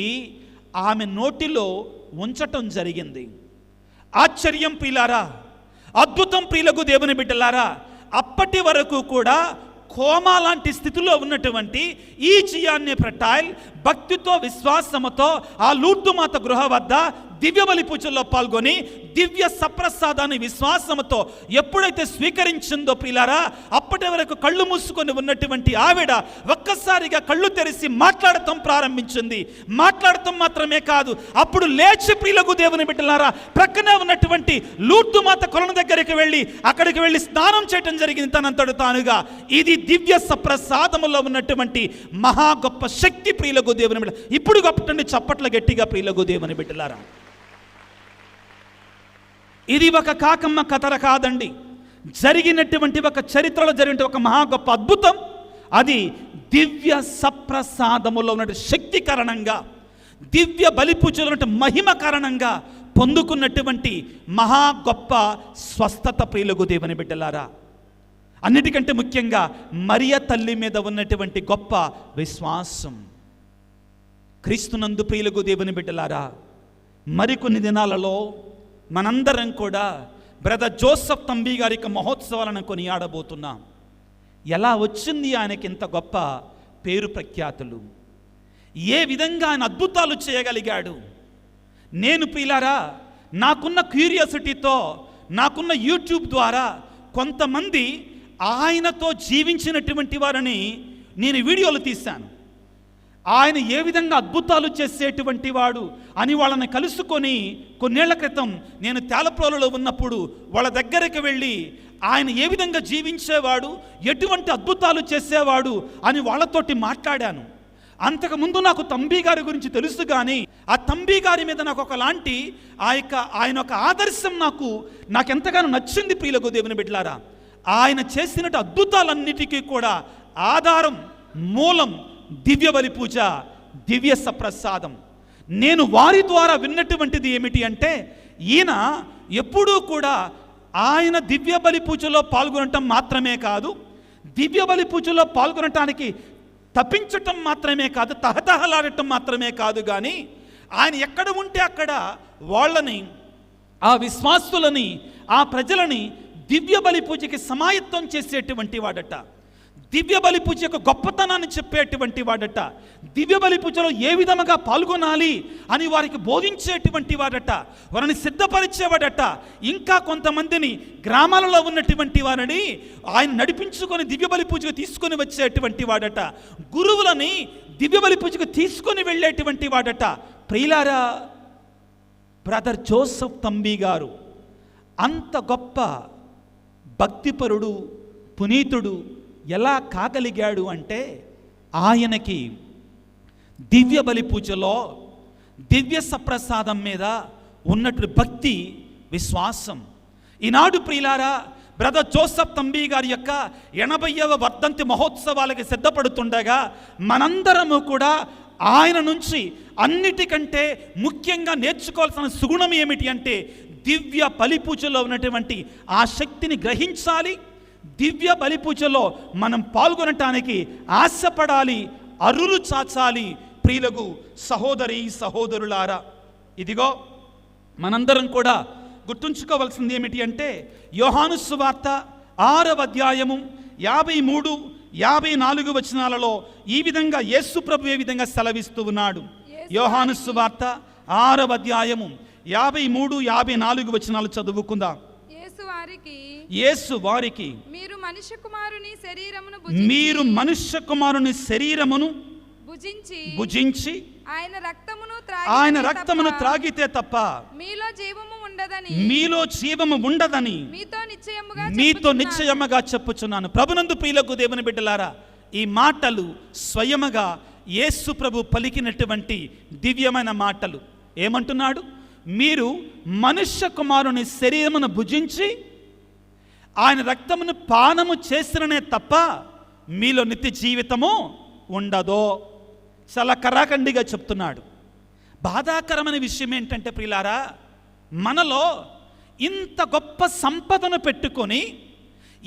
S3: ఆమె నోటిలో ఉంచటం జరిగింది. ఆశ్చర్యం ప్రియులారా, అద్భుతం ప్రియులకు దేవుని బిడ్డలారా. అప్పటి వరకు కూడా కోమా లాంటి స్థితిలో ఉన్నటువంటి ఈ జియాన్నే ఫ్రెటైల్ భక్తితో విశ్వాసముతో ఆ లూర్దు మాత గృహ వద్ద దివ్య బలి పూజల్లో పాల్గొని దివ్య సప్రసాదాన్ని విశ్వాసముతో ఎప్పుడైతే స్వీకరించిందో ప్రియులారా, అప్పటి వరకు కళ్ళు మూసుకొని ఉన్నటువంటి ఆవిడ ఒక్కసారిగా కళ్ళు తెరిచి మాట్లాడటం ప్రారంభించింది. మాట్లాడటం మాత్రమే కాదు, అప్పుడు లేచి ప్రియులకు దేవుని బిడ్డలారా ప్రక్కనే ఉన్నటువంటి లూర్దు మాత కొలను దగ్గరికి అక్కడికి వెళ్ళి స్నానం చేయటం జరిగింది తనంతడు తానుగా. ఇది దివ్య సప్రసాదములో ఉన్నటువంటి మహా గొప్ప శక్తి ప్రియులకు దేవుని బిడ్డ. ఇప్పుడు గొప్పటండి చప్పట్ల గట్టిగా ప్రియులకు దేవుని బిడ్డలారా. ఇది ఒక కాకమ్మ కథ కాదండి, జరిగినటువంటి ఒక చరిత్రలో జరిగిన ఒక మహా గొప్ప అద్భుతం. అది దివ్య సప్రసాదములో ఉన్న శక్తి కారణంగా, దివ్య బలిపూజలో ఉన్న మహిమ కారణంగా పొందుకున్నటువంటి మహా గొప్ప స్వస్థత ప్రియులకు దేవుని బిడ్డలారా. అన్నిటికంటే ముఖ్యంగా మరియ తల్లి మీద ఉన్నటువంటి గొప్ప విశ్వాసం. క్రీస్తునందు ప్రియులకు దేవుని బిడ్డలారా, మరికొన్ని దినాలలో మనందరం కూడా బ్రదర్ జోసెఫ్ తంబి గారి యొక్క మహోత్సవాలను కొనియాడబోతున్నాం. ఎలా వచ్చింది ఆయనకి ఇంత గొప్ప పేరు ప్రఖ్యాతులు? ఏ విధంగా ఆయన అద్భుతాలు చేయగలిగాడు? నేను ప్రియులారా నాకున్న క్యూరియాసిటీతో, నాకున్న యూట్యూబ్ ద్వారా కొంతమంది ఆయనతో జీవించినటువంటి వారిని నేను వీడియోలు తీశాను. ఆయన ఏ విధంగా అద్భుతాలు చేసేటువంటి వాడు అని వాళ్ళని కలుసుకొని కొన్నేళ్ల క్రితం నేను తేలప్రోలులో ఉన్నప్పుడు వాళ్ళ దగ్గరికి వెళ్ళి ఆయన ఏ విధంగా జీవించేవాడు, ఎటువంటి అద్భుతాలు చేసేవాడు అని వాళ్ళతోటి మాట్లాడాను. అంతకుముందు నాకు తంబి గారి గురించి తెలుసు, కానీ ఆ తంబి గారి మీద నాకు ఒకలాంటి ఆయన ఒక ఆదర్శం నాకెంతగానో నచ్చింది ప్రియులకు దేవుని బిడ్డలారా. ఆయన చేసినట్టు అద్భుతాలన్నిటికీ కూడా ఆధారం, మూలం దివ్య బలి పూజ, దివ్య సప్రసాదం. నేను వారి ద్వారా విన్నటువంటిది ఏమిటి అంటే, ఈయన ఎప్పుడూ కూడా ఆయన దివ్య బలి పూజలో పాల్గొనటం మాత్రమే కాదు, దివ్య బలి పూజలో పాల్గొనటానికి తప్పించటం మాత్రమే కాదు, తహతహలాడటం మాత్రమే కాదు, కానీ ఆయన ఎక్కడ ఉంటే అక్కడ వాళ్ళని, ఆ విశ్వాసులని, ఆ ప్రజలని దివ్య బలి పూజకి సమాయత్తం చేసేటువంటి వాడట. దివ్య బలి పూజ యొక్క గొప్పతనాన్ని చెప్పేటువంటి వాడట. దివ్య బలి పూజలో ఏ విధముగా పాల్గొనాలి అని వారికి బోధించేటువంటి వాడట, వారిని సిద్ధపరిచేవాడట. ఇంకా కొంతమందిని గ్రామాలలో ఉన్నటువంటి వారిని ఆయన నడిపించుకొని దివ్య బలి పూజకు తీసుకొని వచ్చేటువంటి వాడట. గురువులని దివ్య బలి పూజకు తీసుకొని వెళ్ళేటువంటి వాడట. ప్రియులారా, బ్రదర్ జోసెఫ్ తంబి గారు అంత గొప్ప భక్తిపరుడు, పునీతుడు ఎలా కాగలిగాడు అంటే, ఆయనకి దివ్య బలి పూజలో దివ్య సప్రసాదం మీద ఉన్నట్టు భక్తి, విశ్వాసం. ఈనాడు ప్రియులారా, బ్రదర్ జోసెఫ్ తంబి గారి యొక్క 80వ వర్ధంతి మహోత్సవాలకి సిద్ధపడుతుండగా మనందరము కూడా ఆయన నుంచి అన్నిటికంటే ముఖ్యంగా నేర్చుకోవాల్సిన సుగుణం ఏమిటి అంటే దివ్య బలిపూజలో ఉన్నటువంటి ఆ శక్తిని గ్రహించాలి. దివ్య బలిపూజలో మనం పాల్గొనటానికి ఆశపడాలి, అరులు చాచాలి. ప్రియులకు సహోదరి సహోదరులారా, ఇదిగో మనందరం కూడా గుర్తుంచుకోవాల్సింది ఏమిటి అంటే యోహాను సువార్త 6వ అధ్యాయము 53, 54 వచనాలలో ఈ విధంగా యేసు ప్రభు ఏ విధంగా సెలవిస్తూ ఉన్నాడు. యోహాను సువార్త 6వ అధ్యాయము 53, 54 వచనాలు చదువుకుందాం. యేసు వారికి మీరు మనుష్య కుమారుని శరీరమును భుజించి ఆయన రక్తమును త్రాగితే తప్ప మీలో జీవము ఉండదని మీతో నిశ్చయముగా చెప్పుచున్నాను. ప్రభునందు ప్రియులకు దేవుని బిడ్డలారా, ఈ మాటలు స్వయముగా యేసు ప్రభు పలికినటువంటి దివ్యమైన మాటలు. ఏమంటున్నాడు? మీరు మనుష్య కుమారుని శరీరమును భుజించి ఆయన రక్తమును పానము చేసిననే తప్ప మీలో నిత్య జీవితము ఉండదో. చాలా కరాఖండిగా చెప్తున్నాడు. బాధాకరమైన విషయం ఏంటంటే ప్రియులారా, మనలో ఇంత గొప్ప సంపదను పెట్టుకొని,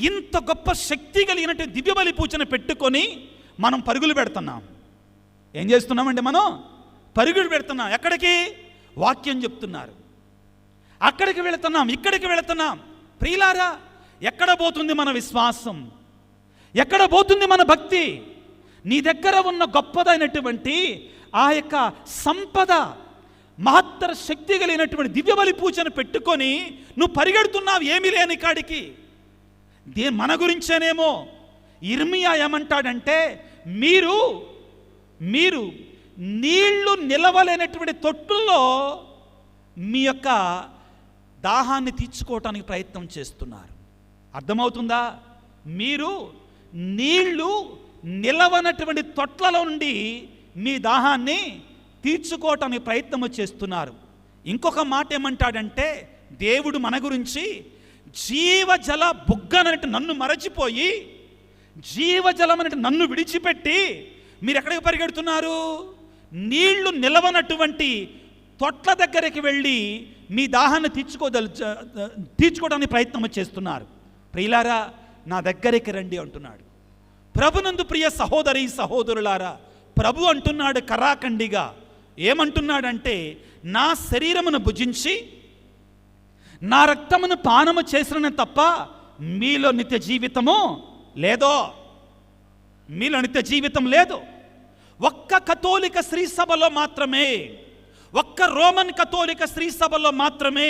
S3: ఇంత గొప్ప శక్తి కలిగినట్టు దివ్యబలి పూజను పెట్టుకొని మనం పరుగులు పెడుతున్నాం. ఏం చేస్తున్నామండి? మనం పరుగులు పెడుతున్నాం. ఎక్కడికి? వాక్యం చెప్తున్నారు, అక్కడికి వెళుతున్నాం, ఇక్కడికి వెళుతున్నాం. ప్రియులారా, ఎక్కడ పోతుంది మన విశ్వాసం? ఎక్కడ పోతుంది మన భక్తి? నీ దగ్గర ఉన్న గొప్పదైనటువంటి ఆ యొక్క సంపద, మహత్తర శక్తి కలిగినటువంటి దివ్యబలి పూజను పెట్టుకొని నువ్వు పరిగెడుతున్నావు ఏమీ లేని కాడికి. మన గురించేనేమో ఇర్మియా ఏమంటాడంటే, మీరు నీళ్లు నిలవలేనటువంటి తొట్టుల్లో మీ యొక్క దాహాన్ని తీర్చుకోవటానికి ప్రయత్నం చేస్తున్నారు. అర్థమవుతుందా? మీరు నీళ్లు నిలవనటువంటి తొట్లలో నుండి మీ దాహాన్ని తీర్చుకోవటానికి ప్రయత్నం చేస్తున్నారు. ఇంకొక మాట ఏమంటాడంటే, దేవుడు మన గురించి జీవజల బుగ్గనట్టు నన్ను మరచిపోయి, జీవజలం అన్నట్టు నన్ను విడిచిపెట్టి మీరు ఎక్కడికి పరిగెడుతున్నారు? నీళ్లు నిలవనటువంటి తొట్ల దగ్గరికి వెళ్ళి మీ దాహాన్ని తీర్చుకోవడానికి ప్రయత్నం చేస్తున్నారు. ప్రియులారా, నా దగ్గరికి రండి అంటున్నాడు. ప్రభునందు ప్రియ సహోదరి సహోదరులారా, ప్రభు అంటున్నాడు కరాఖండిగా. ఏమంటున్నాడంటే, నా శరీరమును భుజించి నా రక్తమును పానము చేసిన తప్ప మీలో నిత్య జీవితము లేదో. మీలో నిత్య జీవితం లేదు. ఒక్క కథోలిక శ్రీ సభలో మాత్రమే, ఒక్క రోమన్ కథోలిక శ్రీ సభలో మాత్రమే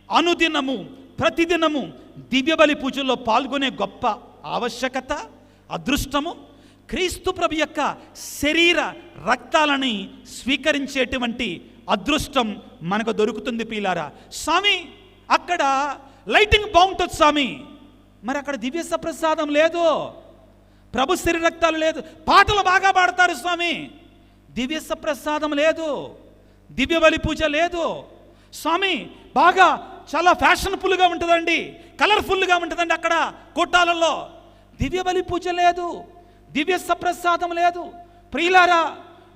S3: అనుదినము ప్రతిదినము దివ్యబలి పూజల్లో పాల్గొనే గొప్ప ఆవశ్యకత, అదృష్టము, క్రీస్తు ప్రభు యొక్క శరీర రక్తాలని స్వీకరించేటువంటి అదృష్టం మనకు దొరుకుతుంది. పీలారా, స్వామి అక్కడ లైటింగ్ బాగుంటుంది స్వామి, మరి అక్కడ దివ్య సప్రసాదం లేదు, ప్రభు శరీర రక్తాలు లేదు. పాటలు బాగా పాడతారు స్వామి, దివ్య సప్రసాదం లేదు, దివ్య బలి పూజ లేదు స్వామి. బాగా చాలా ఫ్యాషన్ఫుల్గా ఉంటుందండి, కలర్ఫుల్గా ఉంటుందండి అక్కడ కోటాలలో, దివ్య బలి పూజ లేదు, దివ్య సప్రసాదం లేదు. ప్రియులారా,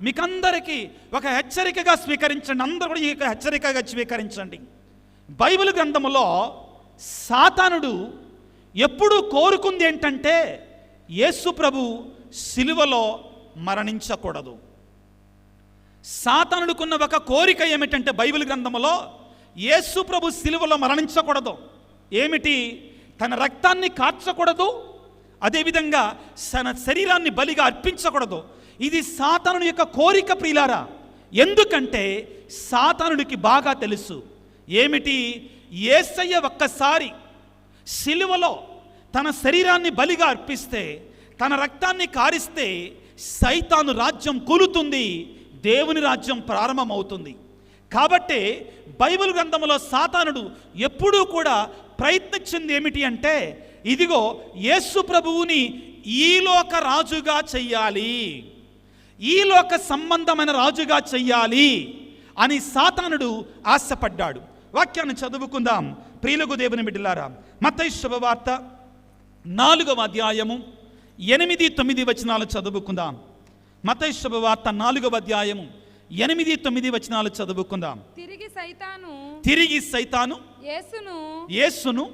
S3: మీకందరికీ ఒక హెచ్చరికగా స్వీకరించండి. అందరూ కూడా ఈ హెచ్చరికగా స్వీకరించండి. బైబిల్ గ్రంథములో సాతానుడు ఎప్పుడూ కోరుకుంది ఏంటంటే, యేసు ప్రభు సిలువలో మరణించకూడదు. సాతానుడుకున్న ఒక కోరిక ఏమిటంటే, బైబిల్ గ్రంథములో యేసు ప్రభు సిలువలో మరణించకూడదు. ఏమిటి? తన రక్తాన్ని కార్చకూడదు, అదేవిధంగా తన శరీరాన్ని బలిగా అర్పించకూడదు. ఇది సాతానుడి యొక్క కోరిక ప్రియులారా. ఎందుకంటే సాతానుడికి బాగా తెలుసు ఏమిటి, యేసయ్య ఒక్కసారి సిలువలో తన శరీరాన్ని బలిగా అర్పిస్తే, తన రక్తాన్ని కారిస్తే సైతాను రాజ్యం కూలుతుంది, దేవుని రాజ్యం ప్రారంభమవుతుంది. కాబట్టి బైబిల్ గ్రంథంలో సాతానుడు ఎప్పుడూ కూడా ప్రయత్నించింది ఏమిటి అంటే, ఇదిగో యేసు ప్రభువుని ఈలోక రాజుగా చెయ్యాలి, ఈలోక సంబంధమైన రాజుగా చెయ్యాలి అని సాతానుడు ఆశపడ్డాడు. వాక్యాన్ని చదువుకుందాం ప్రియులకు దేవుని బిడ్డలారా. మత్తయి శుభవార్త 4వ అధ్యాయము 8, 9 వచనాలు చదువుకుందాం. మత్తయి శుభవార్త 4వ అధ్యాయము 8-9 వచనాలు చదువుకుందాం. తిరిగి సైతాను యేసును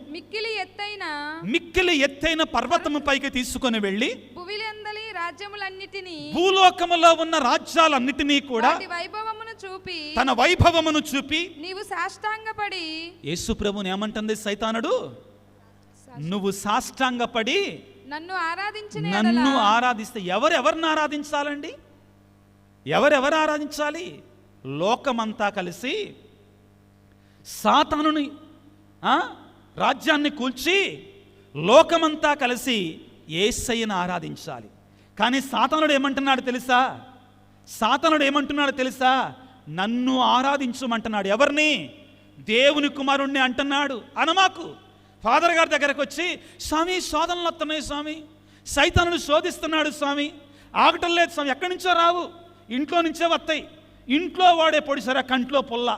S3: మిక్కిలి ఎత్తైన పర్వతము పైకి తీసుకొని వెళ్ళి భూలోకములో ఉన్న రాజ్యాలన్నిటినీ కూడా తన వైభవమును చూపి
S6: నీవు సాష్టాంగపడి,
S3: యేసు ప్రభుని ఏమంటుంది సైతానుడు, నువ్వు సాష్టాంగపడి నన్ను ఆరాధిస్తే ఎవరెవరిని ఆరాధించాలండి? ఎవరెవరు ఆరాధించాలి? లోకమంతా కలిసి సాతానుని రాజ్యాన్ని కూల్చి లోకమంతా కలిసి యేసయ్యను ఆరాధించాలి. కానీ సాతానుడు ఏమంటున్నాడు తెలుసా? నన్ను ఆరాధించమంటున్నాడు. ఎవరిని? దేవుని కుమారుణ్ణి అంటున్నాడు. అనమాకు. ఫాదర్ గారి దగ్గరకు వచ్చి, స్వామి శోధనలు వస్తున్నాయి స్వామి, సైతానుడు శోధిస్తున్నాడు స్వామి, ఆగటం లేదు స్వామి. ఎక్కడి నుంచో రావు, ఇంట్లో నుంచే వస్తాయి. ఇంట్లో వాడే పొడిసరా, కంట్లో పుల్ల,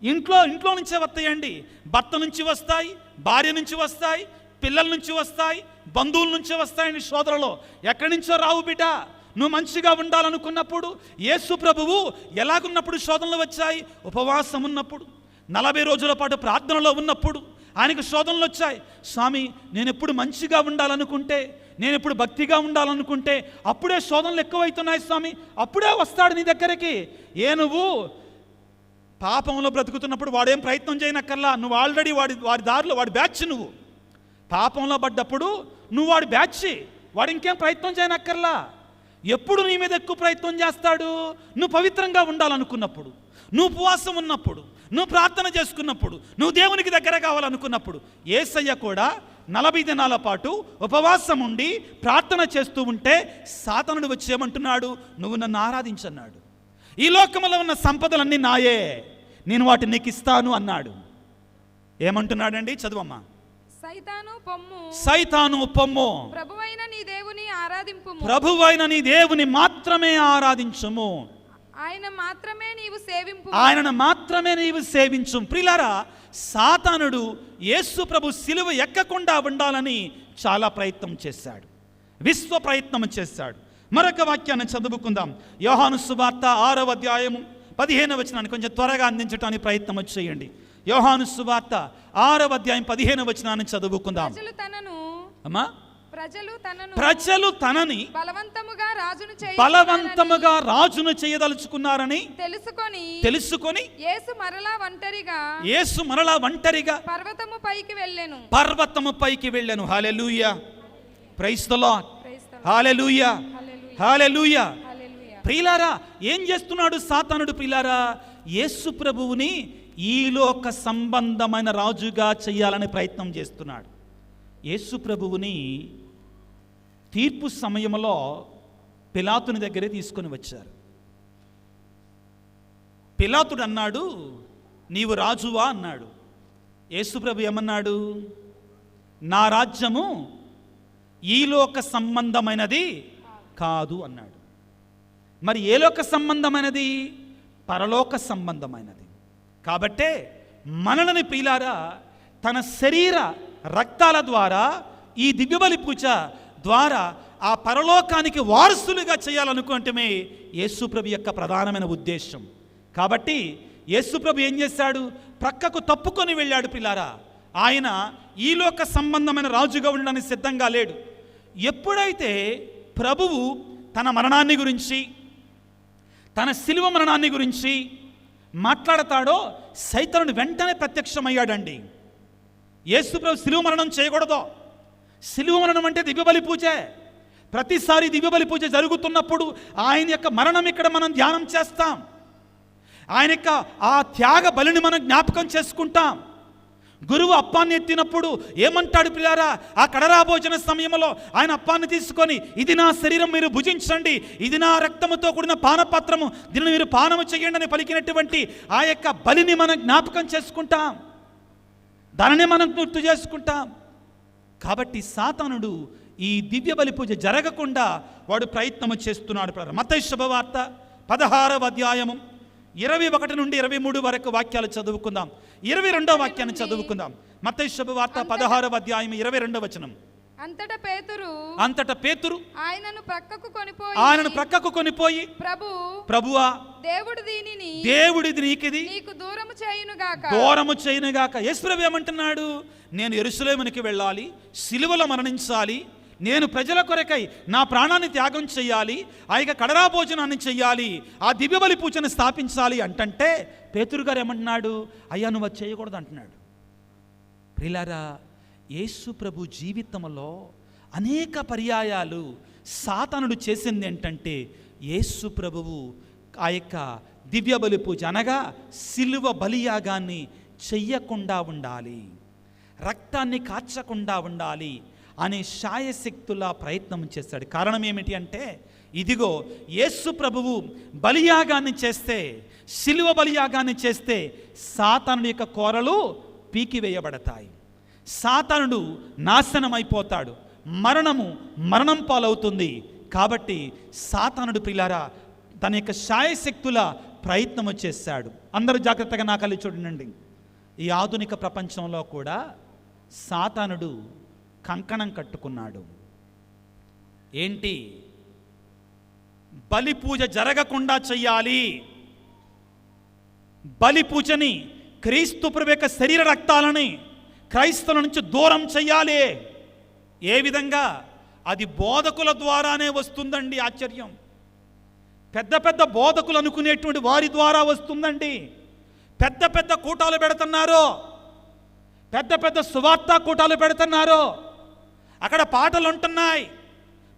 S3: ఇంట్లో నుంచే వస్తాయండి. భర్త నుంచి వస్తాయి, భార్య నుంచి వస్తాయి, పిల్లల నుంచి వస్తాయి, బంధువుల నుంచే వస్తాయండి శోధనలో. ఎక్కడి నుంచో రావు బిడ్డ. నువ్వు మంచిగా ఉండాలనుకున్నప్పుడు, యేసు ప్రభువు ఎలాగున్నప్పుడు శోధనలు వచ్చాయి? ఉపవాసం ఉన్నప్పుడు, 40 రోజుల పాటు ప్రార్థనలో ఉన్నప్పుడు ఆయనకు శోధనలు వచ్చాయి. స్వామి నేను ఎప్పుడు మంచిగా ఉండాలనుకుంటే, నేను ఎప్పుడు భక్తిగా ఉండాలనుకుంటే అప్పుడే శోధనలు ఎక్కువైతున్నాయి స్వామి. అప్పుడే వస్తాడు నీ దగ్గరికి. నువ్వు పాపంలో బ్రతుకుతున్నప్పుడు వాడేం ప్రయత్నం చేయనక్కర్లా. నువ్వు ఆల్రెడీ వాడి దారిలో, వాడి బ్యాచ్. నువ్వు పాపంలో పడ్డప్పుడు నువ్వు వాడి బ్యాచ్, వాడు ఇంకేం ప్రయత్నం చేయనక్కర్లా. ఎప్పుడు నీ మీద ఎక్కువ ప్రయత్నం చేస్తాడు? నువ్వు పవిత్రంగా ఉండాలనుకున్నప్పుడు, నువ్వు ఉపవాసం ఉన్నప్పుడు, నువ్వు ప్రార్థన చేసుకున్నప్పుడు, నువ్వు దేవునికి దగ్గర కావాలనుకున్నప్పుడు. యేసయ్య కూడా 40 దినాల పాటు ఉపవాసం ఉండి ప్రార్థన చేస్తూ ఉంటే సాతానుడు వచ్చి ఏమంటున్నాడు? నువ్వు నన్ను ఆరాధించన్నాడు. ఈ లోకములో ఉన్న సంపదలన్నీ నాయే, నేను వాటిని నీకు ఇస్తాను అన్నాడు. ఏమంటున్నాడండి? చదువమ్మా. సైతాను పొమ్ము,
S6: ప్రభువైన
S3: నీ దేవుని మాత్రమే ఆరాధించుము, ఆయనను మాత్రమే నీవు సేవించు. ప్రియులారా, సాతానుడు యేసు ప్రభు సిలువ ఎక్కకుండా ఉండాలని చాలా ప్రయత్నం చేశాడు, విశ్వ ప్రయత్నం చేశాడు. మరొక వాక్యాన్ని చదువుకుందాం. యోహాను సువార్త 6వ అధ్యాయము 15వ వచనాన్ని కొంచెం త్వరగా అందించడానికి ప్రయత్నం చేయండి. యోహాను సువార్త 6వ అధ్యాయం 15వ వచనాన్ని చదువుకుందాం. అమ్మా, ప్రజలు తనని బలవంతముగా రాజును చేయదలుచుకున్నారని తెలుసుకొని యేసు మరలా ఒంటరిగా పర్వతము పైకి వెళ్ళెను. హల్లెలూయా, ప్రైజ్ ది లార్డ్, హల్లెలూయా, హల్లెలూయా. ప్రియులారా, ఏం చేస్తున్నాడు సాతానుడు? ప్రియులారా, యేసు ప్రభువుని ఈ లోక సంబంధమైన రాజుగా చేయాలని ప్రయత్నం చేస్తున్నాడు. యేసు ప్రభువుని తీర్పు సమయంలో పిలాతుని దగ్గరే తీసుకొని వచ్చారు. పిలాతుడు అన్నాడు, నీవు రాజువా అన్నాడు. యేసు ప్రభు ఏమన్నాడు? నా రాజ్యము ఈ లోక సంబంధమైనది కాదు అన్నాడు. మరి ఏ లోక సంబంధమైనది? పరలోక సంబంధమైనది. కాబట్టే మనల్ని ప్రియులారా తన శరీర రక్తాల ద్వారా, ఈ దివ్యబలి పూజ ద్వారా ఆ పరలోకానికి వారసులుగా చేయాలనుకుంటమే యేసుప్రభు యొక్క ప్రధానమైన ఉద్దేశం. కాబట్టి యేసుప్రభు ఏం చేశాడు? ప్రక్కకు తప్పుకొని వెళ్ళాడు. ప్రియులారా, ఆయన ఈ లోక సంబంధమైన రాజుగా ఉండడానికి సిద్ధంగా లేడు. ఎప్పుడైతే ప్రభువు తన మరణాన్ని గురించి, తన శిలువ మరణాన్ని గురించి మాట్లాడతాడో సైతానుడు వెంటనే ప్రత్యక్షమయ్యాడండి. యేసుప్రభు శిలువ మరణం చేయకూడదు. శిలువ మరణం అంటే దివ్యబలి పూజే. ప్రతిసారి దివ్యబలి పూజ జరుగుతున్నప్పుడు ఆయన యొక్క మరణం ఇక్కడ మనం ధ్యానం చేస్తాం. ఆయన యొక్క ఆ త్యాగ బలిని మనం జ్ఞాపకం చేసుకుంటాం. గురువు అప్పాన్ని ఎత్తినప్పుడు ఏమంటాడు ప్రియారా? ఆ కడరా భోజన సమయంలో ఆయన అప్పాన్ని తీసుకొని, ఇది నా శరీరం, మీరు భుజించండి, ఇది నా రక్తముతో కూడిన పానపాత్రము, దీనిని మీరు పానము చేయండి అని పలికినటువంటి ఆ యొక్క బలిని మనం జ్ఞాపకం చేసుకుంటాం, దానిని మనం గుర్తు చేసుకుంటాం. కాబట్టి సాతానుడు ఈ దివ్య బలి పూజ జరగకుండా వాడు ప్రయత్నం చేస్తున్నాడు. మత్తయి శుభవార్త 16వ అధ్యాయము 21 నుండి 23 వరకు వాక్యాలు చదువుకుందాం. 22వ వాక్యాన్ని చదువుకుందాం. మత్తయి శుభవార్త 16వ అధ్యాయం 22వ వచనం. అంతట పేతురు
S6: ఆయనను
S3: ప్రక్కకు కొనిపోయి ప్రభువా, దేవుడిది నీకిది దూరము చేయునుగాక. యేసుప్రభు ఏమంటున్నాడు? నేను యెరూషలేమునికి వెళ్ళాలి, సిలువలో మరణించాలి, నేను ప్రజల కొరకై నా ప్రాణాన్ని త్యాగం చేయాలి, ఆ యొక్క కడరా భోజనాన్ని చెయ్యాలి, ఆ దివ్యబలి పూజను స్థాపించాలి అంటే పేతురు గారు ఏమంటున్నాడు? అయ్యా, నువ్వు అది చేయకూడదు అంటున్నాడు. ప్రియులారా, యేసు ప్రభు జీవితంలో అనేక పర్యాయాలు సాతానుడు చేసింది ఏంటంటే, యేసు ప్రభువు ఆ యొక్క దివ్యబలి పూజ అనగా సిలువ బలియాగాన్ని చెయ్యకుండా ఉండాలి, రక్తాన్ని కార్చకుండా ఉండాలి అనే శాయశక్తులా ప్రయత్నం చేస్తాడు. కారణం ఏమిటి అంటే, ఇదిగో యేసు ప్రభువు బలియాగాన్ని చేస్తే, సిలువ బలియాగాన్ని చేస్తే సాతానుడి యొక్క కోరలు పీకివేయబడతాయి, సాతానుడు నాశనమైపోతాడు, మరణం పాలవుతుంది. కాబట్టి సాతానుడు ప్రియులారా తన యొక్క శాయశక్తుల ప్రయత్నము చేశాడు. అందరూ జాగ్రత్తగా నా కళ్ళు చూడండి. ఈ ఆధునిక ప్రపంచంలో కూడా సాతానుడు కంకణం కట్టుకున్నాడు. ఏంటి? బలి పూజ జరగకుండా చెయ్యాలి, బలి పూజని, క్రీస్తు ప్రభు యొక్క శరీర రక్తాలని క్రైస్తవుల నుంచి దూరం చెయ్యాలి. ఏ విధంగా? అది బోధకుల ద్వారానే వస్తుందండి. ఆశ్చర్యం! పెద్ద పెద్ద బోధకులు అనుకునేటువంటి వారి ద్వారా వస్తుందండి. పెద్ద పెద్ద కూటాలు పెడుతున్నారు, పెద్ద పెద్ద సువార్త కూటాలు పెడుతున్నారు. అక్కడ పాటలు ఉంటున్నాయి,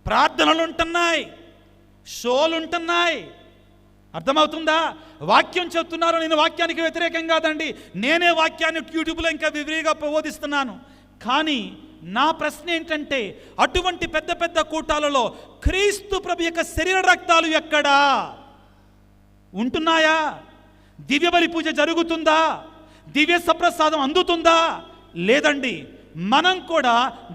S3: ప్రార్థనలు ఉంటున్నాయి, షోలు ఉంటున్నాయి. అర్థమవుతుందా? వాక్యం చెప్తున్నారు. నేను వాక్యానికి వ్యతిరేకం కాదండి, నేనే వాక్యాన్ని యూట్యూబ్లో ఇంకా విరివిగా ప్రబోధిస్తున్నాను. కానీ నా ప్రశ్న ఏంటంటే, అటువంటి పెద్ద పెద్ద కూటాలలో క్రీస్తు ప్రభు యొక్క శరీర రక్తాలు ఎక్కడా ఉంటున్నాయా? దివ్యబలి పూజ జరుగుతుందా? దివ్య సప్రసాదం అందుతుందా? లేదండి. మనం కూడా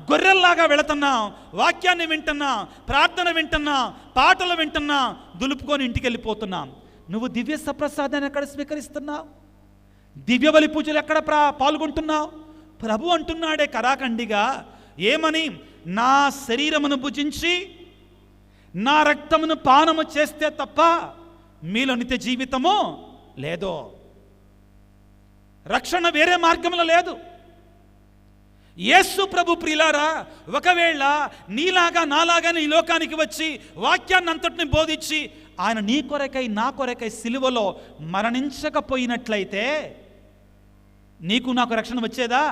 S3: గొర్రెల్లాగా వెళుతున్నాం, వాక్యాన్ని వింటున్నాం, ప్రార్థన వింటున్నాం, పాటలు వింటున్నాం, దులుపుకొని ఇంటికి వెళ్ళిపోతున్నాం. నువ్వు దివ్య సప్రసాదాన్ని ఎక్కడ స్వీకరిస్తున్నావు? దివ్యబలి పూజలు ఎక్కడ పాల్గొంటున్నావు? ప్రభు అంటున్నాడే కరాఖండిగా, ఏమని? నా శరీరమును భుజించి నా రక్తమును పానము చేస్తే తప్ప మీలో నిత్య జీవితము లేదో. రక్షణ వేరే మార్గంలో లేదు. యేసు ప్రభు ప్రియులారా, ఒకవేళ నీలాగా నాలాగా ఈ లోకానికి వచ్చి వాక్యాన్ని అంతటిని బోధించి ఆయన నీ కొరకై నా కొరకై సిలువలో మరణించకపోయినట్లయితే నీకు నాకు రక్షణ వచ్చేదా?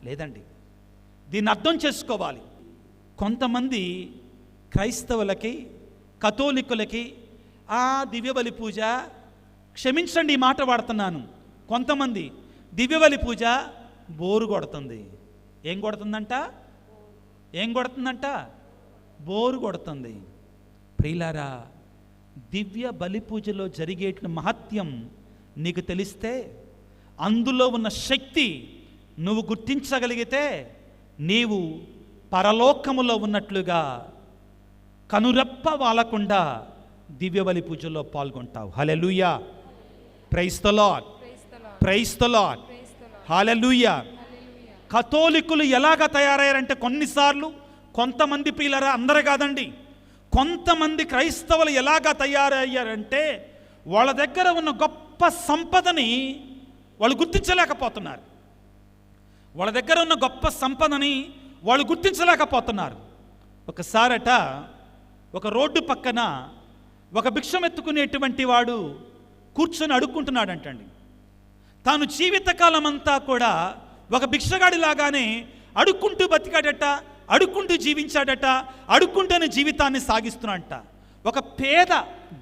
S3: లేదండి. దీన్ని అర్థం చేసుకోవాలి. కొంతమంది క్రైస్తవులకి, కథోలికులకి ఆ దివ్యబలి పూజ, క్షమించండి ఈ మాట వాడుతున్నాను, కొంతమంది దివ్యబలి పూజ బోరు కొడుతుంది. ఏం కొడుతుందంట? బోరు కొడుతుంది. ప్రియులారా, దివ్య బలి పూజలో జరిగేటువంటి మహత్యం నీకు తెలిస్తే, అందులో ఉన్న శక్తి నువ్వు గుర్తించగలిగితే, నీవు పరలోకములో ఉన్నట్లుగా కనురెప్ప వాలకుండా దివ్యబలి పూజలో పాల్గొంటావు. Hallelujah! Praise the Lord, praise the Lord, hallelujah! కథోలికులు ఎలాగ తయారయ్యారంటే, కొన్నిసార్లు కొంతమంది ప్రియులరా, అందరూ కాదండి, కొంతమంది క్రైస్తవులు ఎలాగా తయారయ్యారంటే, వాళ్ళ దగ్గర ఉన్న గొప్ప సంపదని వాళ్ళు గుర్తించలేకపోతున్నారు. వాళ్ళ దగ్గర ఉన్న గొప్ప సంపదని వాళ్ళు గుర్తించలేకపోతున్నారు. ఒకసారట ఒక రోడ్డు పక్కన ఒక భిక్షం ఎత్తుకునేటువంటి వాడు కూర్చొని అడుక్కుంటున్నాడంటండి. తాను జీవితకాలం అంతా కూడా ఒక భిక్షగాడిలాగానే అడుక్కుంటూ బతికాడట, అడుక్కుంటూ జీవించాడట, అడుక్కుంటూనే జీవితాన్ని సాగిస్తున్నాడట. ఒక పేద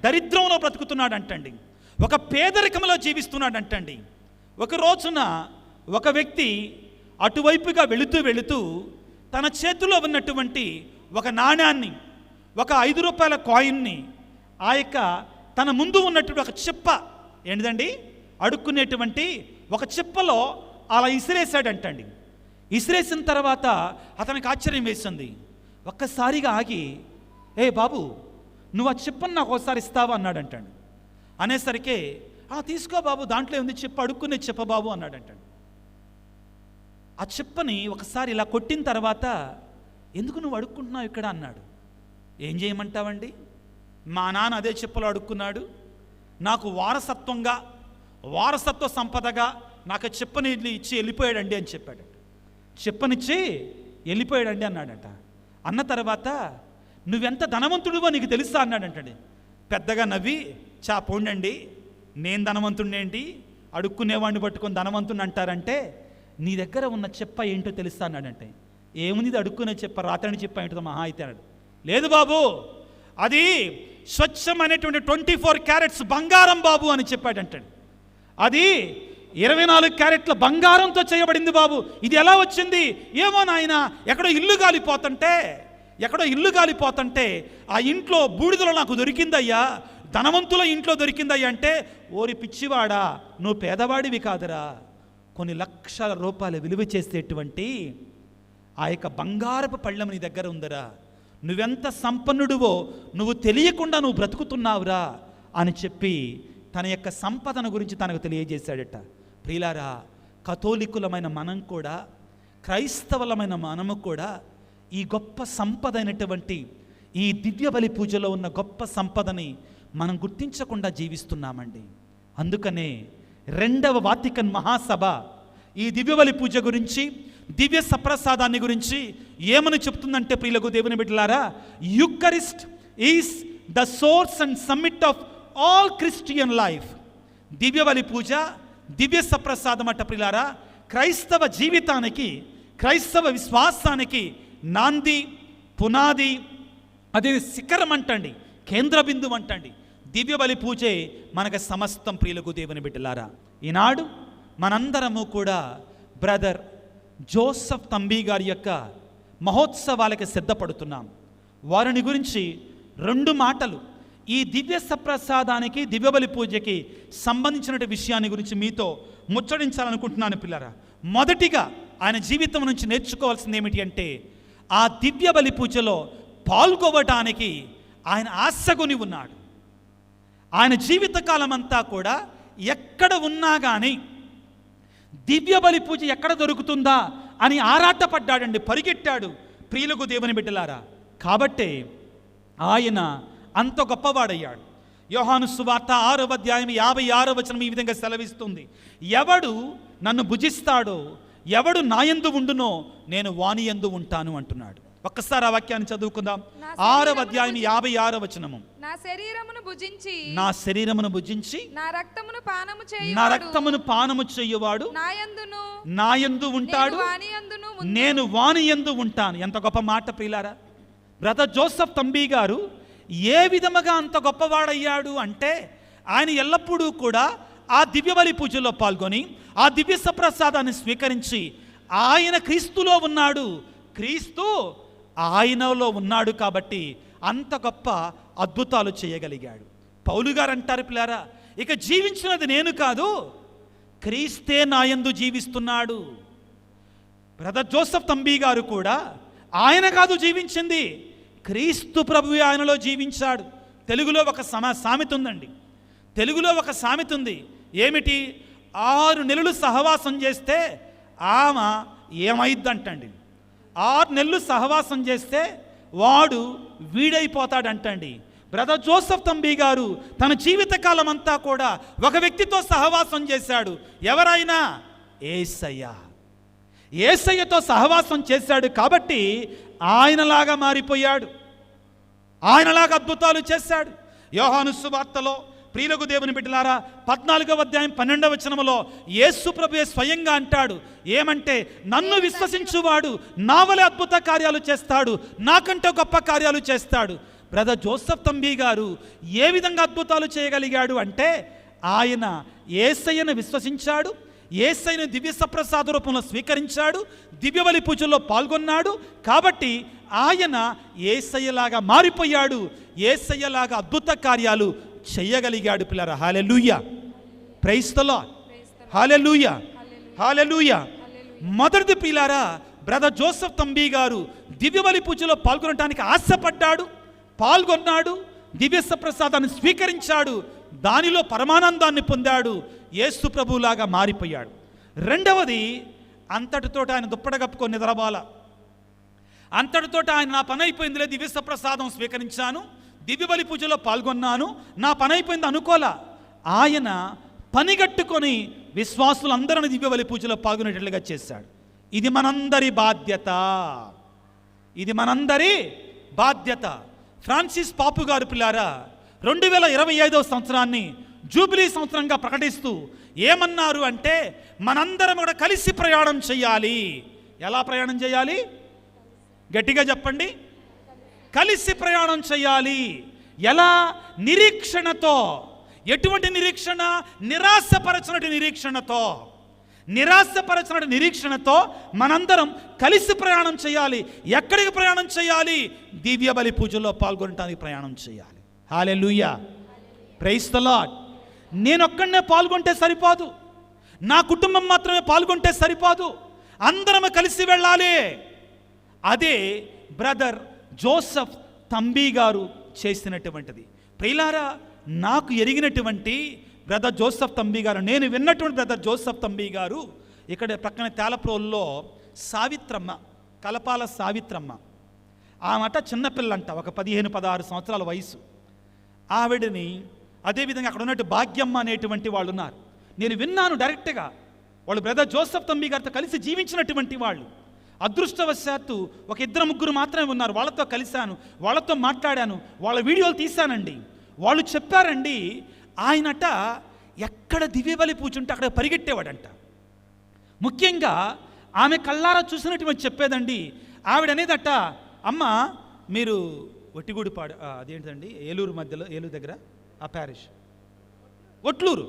S3: దరిద్రంలో బ్రతుకుతున్నాడంటండి, ఒక పేదరికంలో జీవిస్తున్నాడంటండి. ఒక రోజున ఒక వ్యక్తి అటువైపుగా వెళుతూ తన చేతిలో ఉన్నటువంటి ఒక నాణ్యాన్ని, ఒక 5 రూపాయల కాయిన్ని, ఆ యొక్క తన ముందు ఉన్నటువంటి ఒక చిప్ప, ఏంటిదండి, అడుక్కునేటువంటి ఒక చిప్పలో అలా ఇసిరేసాడంటండి. ఇసిరేసిన తర్వాత అతనికి ఆశ్చర్యం వేసింది. ఒక్కసారిగా ఆగి, ఏ బాబు, నువ్వు ఆ చిప్పను నాకు ఒకసారి ఇస్తావా అన్నాడంటండి. అనేసరికి, తీసుకో బాబు, దాంట్లో ఉంది చిప్ప, అడుక్కునే చిప్ప బాబు అన్నాడంటండి. ఆ చిప్పని ఒకసారి ఇలా కొట్టిన తర్వాత ఎందుకు నువ్వు అడుక్కుంటున్నావు ఇక్కడ అన్నాడు. ఏం చేయమంటావండి, మా నాన్న అదే చెప్పులు అడుక్కున్నాడు, నాకు వారసత్వ సంపదగా నాకు చెప్పని ఇచ్చి వెళ్ళిపోయాడండి అని చెప్పాడు. చెప్పనిచ్చి వెళ్ళిపోయాడండి అన్నాడట. అన్న తర్వాత నువ్వెంత ధనవంతుడివో నీకు తెలుసా అన్నాడంటండి. పెద్దగా నవ్వి, పోండండి, నేను ధనవంతుడినేంటి, అడుక్కునేవాడిని పట్టుకొని ధనవంతుని అంటారంటే, నీ దగ్గర ఉన్న చెప్ప ఏంటో తెలుస్తా అన్నాడంటే. ఏముంది అడుక్కునే చెప్ప, రాత్రి చెప్ప ఏంటో మహా అయితే అన్నాడు. లేదు బాబు, అది స్వచ్ఛమైనటువంటి 24 క్యారెట్స్ బంగారం బాబు అని చెప్పాడంటాడు. అది 24 క్యారెట్ల బంగారంతో చేయబడింది బాబు, ఇది ఎలా వచ్చింది? ఏమో నాయన, ఎక్కడో ఇల్లు గాలిపోతుంటే ఆ ఇంట్లో బూడిదలో నాకు దొరికిందయ్యా, ధనవంతుల ఇంట్లో దొరికిందయ్యా అంటే, ఓరి పిచ్చివాడా, నువ్వు పేదవాడివి కాదురా, కొన్ని లక్షల రూపాయలు విలువ చేసేటువంటి ఆ యొక్క బంగారపు పళ్ళెం నీ దగ్గర ఉందరా, నువ్వెంత సంపన్నుడివో నువ్వు తెలియకుండా నువ్వు బ్రతుకుతున్నావురా అని చెప్పి తన యొక్క సంపదన గురించి తనకు తెలియజేశాడట. ప్రియులారా, కథోలికులమైన మనం కూడా, క్రైస్తవులమైన మనము కూడా ఈ గొప్ప సంపద అయినటువంటి ఈ దివ్య బలి పూజలో ఉన్న గొప్ప సంపదని మనం గుర్తించకుండా జీవిస్తున్నామండి. అందుకనే 2వ వాటికన్ మహాసభ ఈ దివ్య బలి పూజ గురించి, దివ్య సప్రసాదాన్ని గురించి ఏమని చెప్తుందంటే, ప్రియులకు దేవుని బిడ్డలారా, Eucharist is the source and summit of all Christian life. దివ్య బలి పూజ, దివ్య సప్రసాదం అట ప్రియులారా, క్రైస్తవ జీవితానికి, క్రైస్తవ విశ్వాసానికి నాంది, పునాది, అదే శిఖరం అంటండి, కేంద్ర బిందువు అంటండి. దివ్య బలి పూజే మనకు సమస్తం. ప్రియులకు దేవుని బిడ్డలారా, ఈనాడు మనందరము కూడా బ్రదర్ జోసెఫ్ తంబి గారి యొక్క మహోత్సవాలకు సిద్ధపడుతున్నాం. వారిని గురించి 2 మాటలు ఈ దివ్య సప్రసాదానికి, దివ్య బలి పూజకి సంబంధించిన విషయాన్ని గురించి మీతో ముచ్చడించాలనుకుంటున్నాను పిల్లరా. మొదటిగా ఆయన జీవితం నుంచి నేర్చుకోవాల్సింది ఏమిటి అంటే, ఆ దివ్య బలి పూజలో పాల్గొవటానికి ఆయన ఆశగొని ఉన్నాడు. ఆయన జీవితకాలం అంతా కూడా ఎక్కడ ఉన్నా కానీ దివ్య బలి పూజ ఎక్కడ దొరుకుతుందా అని ఆరాటపడ్డాడండి, పరిగెట్టాడు. ప్రియులకు దేవుని బిడ్డలారా, కాబట్టే ఆయన అంత గొప్పవాడయ్యాడు. యోహాను సువార్త 6వ అధ్యాయం 56వ వచనం ఈ విధంగా సెలవిస్తుంది, ఎవడు నన్ను భుజిస్తాడో, ఎవడు నాయందు ఉండునో, నేను వాని యందు ఉంటాను అంటున్నాడు. ఒక్కసారి ఆ వాక్యాన్ని చదువుకుందాం. 6వ అధ్యాయం 56వ వచనము, నా శరీరమును భుజించి నా రక్తమును పానము చేయువాడు నా యందు ఉంటాడు, నేను వాని యందు ఉంటాను. ఎంత గొప్ప మాట ప్రియులారా. బ్రదర్ జోసెఫ్ తంబి గారు ఏ విధముగా అంత గొప్పవాడయ్యాడు అంటే, ఆయన ఎల్లప్పుడూ కూడా ఆ దివ్య బలి పూజలో పాల్గొని ఆ దివ్య సప్రసాదాన్ని స్వీకరించి ఆయన క్రీస్తులో ఉన్నాడు, క్రీస్తు ఆయనలో ఉన్నాడు కాబట్టి అంత గొప్ప అద్భుతాలు చేయగలిగాడు. పౌలు గారు అంటారు పిల్లారా, ఇక జీవించినది నేను కాదు, క్రీస్తే నాయందు జీవిస్తున్నాడు. బ్రదర్ జోసెఫ్ తంబి గారు కూడా ఆయన కాదు జీవించింది, క్రీస్తు ప్రభువు ఆయనలో జీవించాడు. తెలుగులో ఒక సామెత ఉందండి, తెలుగులో ఒక సామెత ఉంది. ఏమిటి? 6 నెలలు సహవాసం చేస్తే ఆమె ఏమైద్దంటండి, 6 నెలలు సహవాసం చేస్తే వాడు వీడైపోతాడంటండి. బ్రదర్ జోసెఫ్ తంబి గారు తన జీవితకాలం అంతా కూడా ఒక వ్యక్తితో సహవాసం చేశాడు. ఎవరైనా? యేసయ్యతో సహవాసం చేశాడు కాబట్టి ఆయనలాగా మారిపోయాడు, ఆయనలాగా అద్భుతాలు చేశాడు. యోహాను సువార్తలో ప్రియులకు దేవుని బిడ్డలారా 14వ అధ్యాయం 12వ వచనములో యేసు ప్రభువే స్వయంగా అంటాడు, ఏమంటే నన్ను విశ్వసించువాడు నా వలె అద్భుత కార్యాలు చేస్తాడు, నాకంటే గొప్ప కార్యాలు చేస్తాడు. బ్రదర్ జోసెఫ్ తంబి గారు ఏ విధంగా అద్భుతాలు చేయగలిగాడు అంటే, ఆయన యేసయ్యను విశ్వసించాడు, యేసయ్యను దివ్య సప్రసాద రూపంలో స్వీకరించాడు, దివ్య బలి పూజల్లో పాల్గొన్నాడు. కాబట్టి ఆయన యేసయ్యలాగా మారిపోయాడు, యేసయ్యలాగా అద్భుత కార్యాలు చేయగలిగాడు పిల్లరా. హల్లెలూయా, ప్రైజ్ ది లార్డ్, హల్లెలూయా, హల్లెలూయా. మొదటిది పిల్లారా, బ్రదర్ జోసెఫ్ తంబి గారు దివ్య బలి పూజలో పాల్గొనడానికి ఆశపడ్డాడు, పాల్గొన్నాడు, దివ్య సప్రసాదాన్ని స్వీకరించాడు, దానిలో పరమానందాన్ని పొందాడు, యేసు ప్రభువులాగా మారిపోయాడు. రెండవది, అంతటితో ఆయన దుప్పట కప్పుకొని నిద్రబాల. అంతటితో ఆయన నా పని అయిపోయిందిలే, దివ్య ప్రసాదం స్వీకరించాను, దివ్య బలి పూజలో పాల్గొన్నాను, నా పని అయిపోయింది అనుకోలా. ఆయన పనిగట్టుకొని విశ్వాసులందరిని దివ్య బలి పూజలో పాల్గొనేటట్లుగా చేశాడు. ఇది మనందరి బాధ్యత, ఇది మనందరి బాధ్యత. ఫ్రాన్సిస్ పాపు గారు పిల్లారా 2025వ సంవత్సరాన్ని జూబిలీ సంవత్సరంగా ప్రకటిస్తూ ఏమన్నారు అంటే, మనందరం కూడా కలిసి ప్రయాణం చేయాలి. ఎలా ప్రయాణం చేయాలి? గట్టిగా చెప్పండి. కలిసి ప్రయాణం చేయాలి. ఎలా? నిరీక్షణతో. ఎటువంటి నిరీక్షణ? నిరాశపరచినటువంటి నిరీక్షణతో. నిరాశపరచినటువంటి నిరీక్షణతో మనందరం కలిసి ప్రయాణం చేయాలి. ఎక్కడికి ప్రయాణం చేయాలి? దివ్య బలి పూజలో పాల్గొనడానికి ప్రయాణం చేయాలి. హల్లెలూయా, ప్రైజ్ ది లార్డ్. నేనొక్కడనే పాల్గొంటే సరిపోదు, నా కుటుంబం మాత్రమే పాల్గొంటే సరిపోదు, అందరం కలిసి వెళ్ళాలి. అదే బ్రదర్ జోసెఫ్ తంబీ గారు చేసినటువంటిది. ప్రియులారా, నాకు ఎరిగినటువంటి బ్రదర్ జోసెఫ్ తంబీ గారు, నేను విన్నటువంటి బ్రదర్ జోసెఫ్ తంబీ గారు ఇక్కడ ప్రక్కన తేలప్రోల్లో సావిత్రమ్మ, కలపాల సావిత్రమ్మ, ఆమెట చిన్నపిల్లంట, ఒక 15-16 సంవత్సరాల వయసు. ఆవిడని అదేవిధంగా అక్కడ ఉన్నట్టు భాగ్యమ్మ అనేటువంటి వాళ్ళు ఉన్నారు. నేను విన్నాను డైరెక్ట్గా, వాళ్ళు బ్రదర్ జోసెఫ్ తంబీ గారితో కలిసి జీవించినటువంటి వాళ్ళు. అదృష్టవశాత్తు ఒక 2-3 మాత్రమే ఉన్నారు. వాళ్ళతో కలిశాను, వాళ్ళతో మాట్లాడాను, వాళ్ళ వీడియోలు తీశానండి. వాళ్ళు చెప్పారండి, ఆయనట ఎక్కడ దివ్యబలి పూజ ఉంటే అక్కడ పరిగెట్టేవాడంట. ముఖ్యంగా ఆమె కళ్ళారా చూసినటువంటి చెప్పేదండి. ఆవిడ అనేదట, అమ్మ మీరు ఒట్టిగూడిపాడు, అదేంటండి ఏలూరు మధ్యలో, ఏలూరు దగ్గర ఆ ప్యారిష్ ఒట్లూరు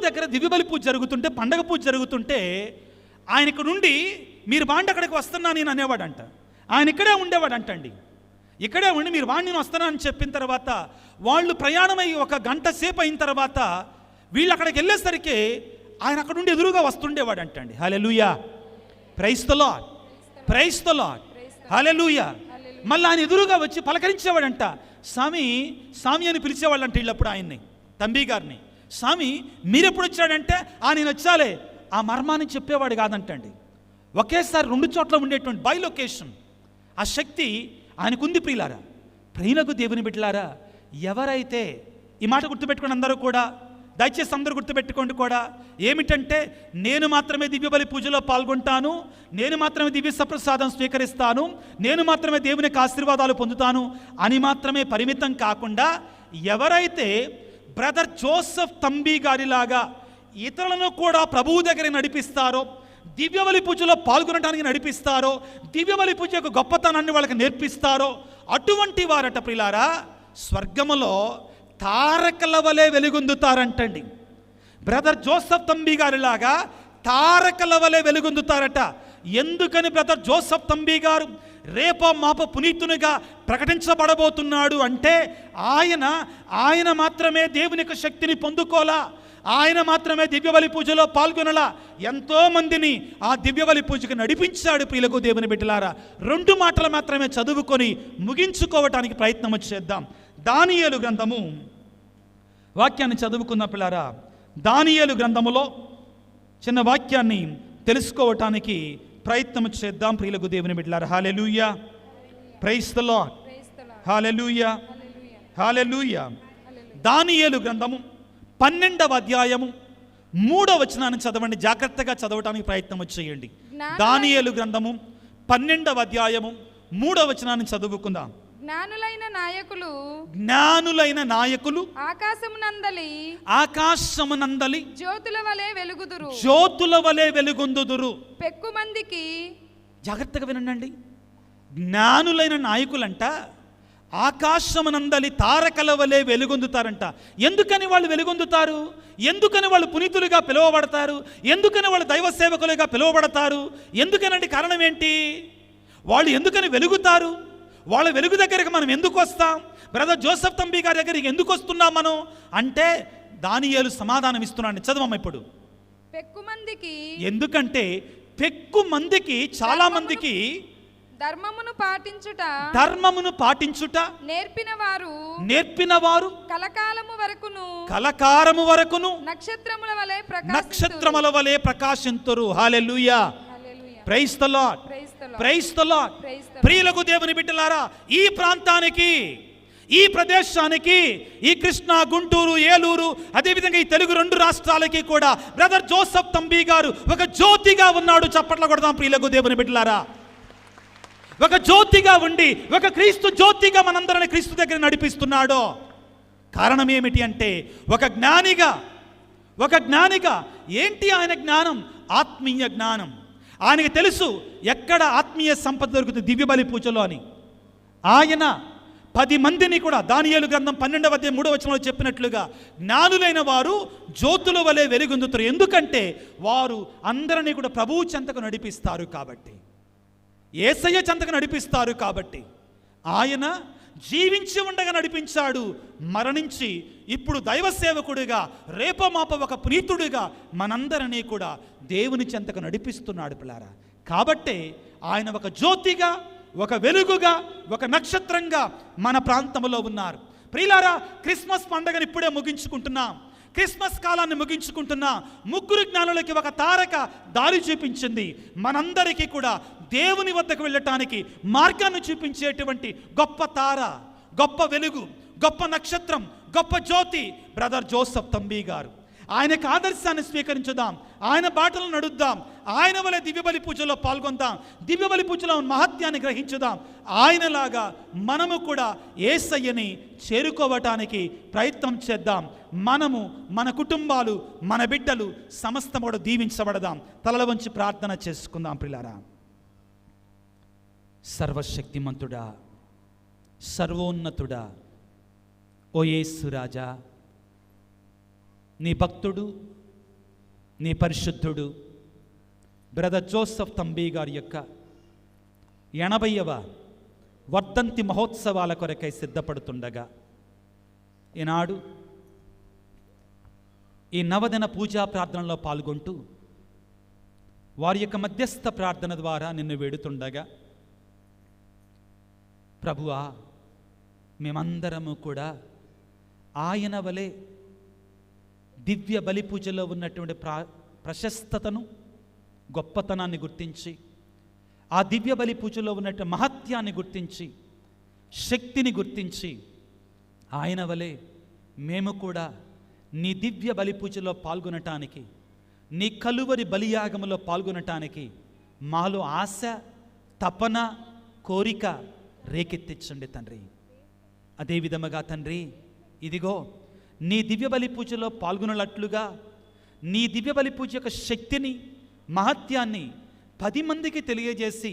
S3: దగ్గర దివ్యబలి పూజ జరుగుతుంటే, పండగ పూజ జరుగుతుంటే ఆయన ఇక్కడ నుండి మీరు వాండి అక్కడికి వస్తున్నా నేను అనేవాడంట. ఆయన ఇక్కడే ఉండేవాడంటండి. ఇక్కడే ఉండి మీరు వాణ్ణి నేను వస్తానా అని చెప్పిన తర్వాత వాళ్ళు ప్రయాణమై 1 గంట సేపు అయిన తర్వాత వీళ్ళు అక్కడికి వెళ్ళేసరికి ఆయన అక్కడ నుండి ఎదురుగా వస్తుండేవాడంటండి. Hallelujah, praise the Lord, praise the Lord, hallelujah. మళ్ళీ ఆయన ఎదురుగా వచ్చి పలకరించేవాడంట. స్వామి స్వామి అని పిలిచేవాళ్ళంట వీళ్ళప్పుడు ఆయన్ని, తంబీ గారిని. స్వామి మీరెప్పుడు వచ్చాడంటే, నేను వచ్చాలే, ఆ మర్మాన్ని చెప్పేవాడు కాదంటండి. ఒకేసారి 2 చోట్ల ఉండేటువంటి బై లొకేషన్, ఆ శక్తి ఆయనకుంది. ప్రియులారా, ప్రియులకు దేవుని బిడ్డలారా, ఎవరైతే ఈ మాట గుర్తుపెట్టుకోండి, అందరూ కూడా దయచేసి అందరూ గుర్తుపెట్టుకోండి కూడా, ఏమిటంటే నేను మాత్రమే దివ్యబలి పూజలో పాల్గొంటాను, నేను మాత్రమే దివ్య సప్రసాదం స్వీకరిస్తాను, నేను మాత్రమే దేవుని యొక్క ఆశీర్వాదాలు పొందుతాను అని మాత్రమే పరిమితం కాకుండా, ఎవరైతే బ్రదర్ జోసెఫ్ తంబీ గారిలాగా ఇతరులను కూడా ప్రభువు దగ్గర నడిపిస్తారో, దివ్యబలి పూజలో పాల్గొనడానికి నడిపిస్తారో, దివ్యబలి పూజ యొక్క గొప్పతనాన్ని వాళ్ళకి నేర్పిస్తారో, అటువంటి వారట ప్రియులారా స్వర్గములో తారకల వలె వెలుగొందుతారంటండి. బ్రదర్ జోసెఫ్ తంబీ గారిలాగా తారకల వలె వెలుగొందుతారట. ఎందుకని బ్రదర్ జోసెఫ్ తంబీ గారు రేపో మాపో పునీతునిగా ప్రకటించబడబోతున్నాడు అంటే, ఆయన మాత్రమే దేవుని యొక్క శక్తిని పొందుకోలా, ఆయన మాత్రమే దివ్యబలి పూజలో పాల్గొనలా, ఎంతోమందిని ఆ దివ్యబలి పూజకు నడిపించాడు. ప్రియులకు దేవుని బిడ్డలారా, 2 మాటలు మాత్రమే చదువుకొని ముగించుకోవటానికి ప్రయత్నం చేద్దాం. దానియేలు గ్రంథము వాక్యాన్ని చదువుకున్న పిల్లారా, దానియేలు గ్రంథములో చిన్న వాక్యాన్ని తెలుసుకోవటానికి ప్రయత్నం చేద్దాం. ప్రియులకు దేవుని బిడ్డలారా, హల్లెలూయా, ప్రైజ్ ది లార్డ్, హల్లెలూయా, హల్లెలూయా. దానియేలు గ్రంథము 12వ అధ్యాయము 3వ వచనాన్ని చదవండి. జాగ్రత్తగా చదవటానికి ప్రయత్నం చేయండి. దానియేలు గ్రంథము 12వ అధ్యాయము 3వ వచనాన్ని చదువుకుందాం. జ్ఞానులైన నాయకులు ఆకాశమునందలి జ్యోతుల వలె వెలుగొందుదురు.
S4: పెక్కుమందికి,
S3: జాగ్రత్తగా వినండి, జ్ఞానులైన నాయకులంట ఆకాశమునందలి తారకల వలె వెలుగొందుతారంట. ఎందుకని వాళ్ళు వెలుగొందుతారు? ఎందుకని వాళ్ళు పునీతులుగా పిలువబడతారు? ఎందుకని వాళ్ళు దైవ సేవకులుగా పిలువబడతారు? ఎందుకనండి? కారణం ఏంటి? వాళ్ళు ఎందుకని వెలుగుతారు? వాళ్ళ వెలుగు దగ్గరికి మనం ఎందుకు వస్తాం? బ్రదర్ జోసెఫ్ తంబీ గారి దగ్గరికి ఎందుకు వస్తున్నాం మనం అంటే, దానియేలు సమాధానం ఇస్తున్నాడు. చదవమ్మ ఇప్పుడు.
S4: పెక్కుమందికి,
S3: ఎందుకంటే పెక్కుమందికి, చాలా మందికి
S4: ధర్మమును పాటించుట నేర్పిన వారు
S3: కలకాలము వరకును
S4: నక్షత్రముల వలె ప్రకాశింతురు.
S3: Hallelujah, praise the Lord, praise the Lord. ప్రియులకు దేవుని బిడ్డలారా, ఈ ప్రాంతానికి, ఈ ప్రదేశానికి, ఈ కృష్ణా, గుంటూరు, ఏలూరు, అదేవిధంగా ఈ తెలుగు 2 రాష్ట్రాలకి కూడా బ్రదర్ జోసెఫ్ తంబి గారు ఒక జ్యోతిగా ఉన్నాడు. చప్పట్లు కొడదాం ప్రియులకు దేవుని బిడ్డలారా. ఒక జ్యోతిగా ఉండి, ఒక క్రీస్తు జ్యోతిగా మనందరిని క్రీస్తు దగ్గర నడిపిస్తున్నాడు. కారణం ఏమిటి అంటే, ఒక జ్ఞానిగా ఏంటి ఆయన జ్ఞానం? ఆత్మీయ జ్ఞానం. ఆయనకి తెలుసు ఎక్కడ ఆత్మీయ సంపద దొరుకుతుంది, దివ్య బలి పూజలో అని. ఆయన 10 మందిని కూడా దానియేలు గ్రంథం 12వ అధ్యాయం 3వ వచనంలో చెప్పినట్లుగా జ్ఞానులైన వారు జ్యోతుల వలె వెలుగొందుతారు. ఎందుకంటే వారు అందరినీ కూడా ప్రభువు చెంతకు నడిపిస్తారు కాబట్టి, యేసయ్య చెంతకు నడిపిస్తారు కాబట్టి. ఆయన జీవించి ఉండగా నడిపించాడు, మరణించి ఇప్పుడు దైవ సేవకుడిగా, రేపమాప ఒక ప్రీతుడిగా మనందరినీ కూడా దేవుని చెంతకు నడిపిస్తున్నాడు పిల్లారా. కాబట్టే ఆయన ఒక జ్యోతిగా, ఒక వెలుగుగా, ఒక నక్షత్రంగా మన ప్రాంతంలో ఉన్నారు. ప్రియులారా, క్రిస్మస్ పండుగను ఇప్పుడే ముగించుకుంటున్నాం. క్రిస్మస్ కాలాన్ని ముగించుకుంటున్నా. 3 జ్ఞానులకి ఒక తారక దారి చూపించింది. మనందరికీ కూడా దేవుని వద్దకు వెళ్ళటానికి మార్గాన్ని చూపించేటువంటి గొప్ప తార, గొప్ప వెలుగు, గొప్ప నక్షత్రం, గొప్ప జ్యోతి బ్రదర్ జోసెఫ్ తంబి గారు. ఆయనకు ఆదర్శాన్ని స్వీకరించుదాం, ఆయన బాటలు నడుద్దాం, ఆయన వలె దివ్యబలి పూజలో పాల్గొందాం, దివ్యబలి పూజలో మహత్యాన్ని గ్రహించుదాం. ఆయనలాగా మనము కూడా యేసయ్యని చేరుకోవటానికి ప్రయత్నం చేద్దాం. మనము, మన కుటుంబాలు, మన బిడ్డలు సమస్తం కూడా దీవించబడదాం. తలల వంచి ప్రార్థన చేసుకుందాం. ప్రియులారా, సర్వశక్తిమంతుడా, సర్వోన్నతుడా, ఓ యేసు రాజా, నీ భక్తుడు, నీ పరిశుద్ధుడు బ్రదర్ జోసెఫ్ తంబి గారి యొక్క 80వ వర్ధంతి మహోత్సవాల కొరకై సిద్ధపడుతుండగా ఈనాడు ఈ నవదిన పూజా ప్రార్థనలో పాల్గొంటూ వారి యొక్క మధ్యస్థ ప్రార్థన ద్వారా నిన్ను వేడుతుండగా, ప్రభువా, మేమందరము కూడా ఆయన వలె దివ్య బలి పూజలో ఉన్నటువంటి ప్రశస్తతను, గొప్పతనాన్ని గుర్తించి, ఆ దివ్య బలి పూజలో ఉన్నటువంటి మహత్యాన్ని గుర్తించి, శక్తిని గుర్తించి, ఆయన వలె మేము కూడా నీ దివ్య బలి పూజలో పాల్గొనటానికి, నీ కలువరి బలియాగములో పాల్గొనటానికి మాలో ఆశ, తపన, కోరిక రేకెత్తించండి తండ్రి. అదేవిధముగా తండ్రి, ఇదిగో నీ దివ్య బలి పూజలో పాల్గొనట్లుగా నీ దివ్య బలి పూజ యొక్క శక్తిని, మహత్యాన్ని 10 మందికి తెలియజేసి,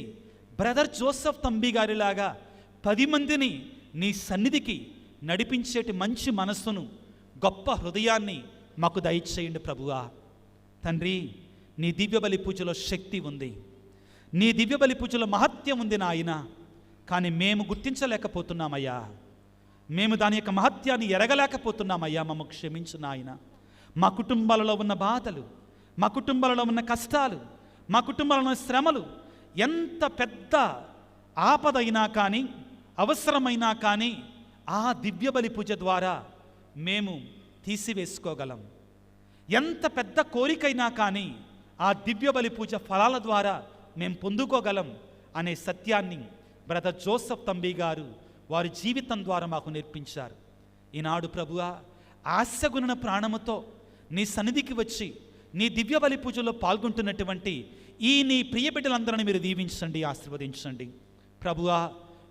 S3: బ్రదర్ జోసెఫ్ తంబి గారిలాగా 10 మందిని నీ సన్నిధికి నడిపించేటి మంచి మనస్సును, గొప్ప హృదయాన్ని మాకు దయచేయండి ప్రభువా. తండ్రి, నీ దివ్య బలి పూజలో శక్తి ఉంది, నీ దివ్య బలి పూజలో మహత్యం ఉంది నాయన. కానీ మేము గుర్తించలేకపోతున్నామయ్యా, మేము దాని యొక్క మహత్యాన్ని ఎరగలేకపోతున్నామయ్యా. మమ్మల్ని క్షమించు నాయన. మా కుటుంబాలలో ఉన్న బాధలు, మా కుటుంబాలలో ఉన్న కష్టాలు, మా కుటుంబాలలో ఉన్న శ్రమలు ఎంత పెద్ద ఆపదైనా కానీ, అవసరమైనా కానీ ఆ దివ్య బలి పూజ ద్వారా మేము తీసివేసుకోగలం. ఎంత పెద్ద కోరికైనా కానీ ఆ దివ్య బలి పూజ ఫలాల ద్వారా మేము పొందుకోగలం అనే సత్యాన్ని బ్రదర్ జోసెఫ్ తంబి గారు వారి జీవితం ద్వారా మాకు నేర్పించారు. ఈనాడు ప్రభువా, ఆశగుణ ప్రాణముతో నీ సన్నిధికి వచ్చి నీ దివ్య బలి పూజలో పాల్గొంటున్నటువంటి ఈ నీ ప్రియ బిడ్డలందరినీ మీరు దీవించండి, ఆశీర్వదించండి ప్రభువా.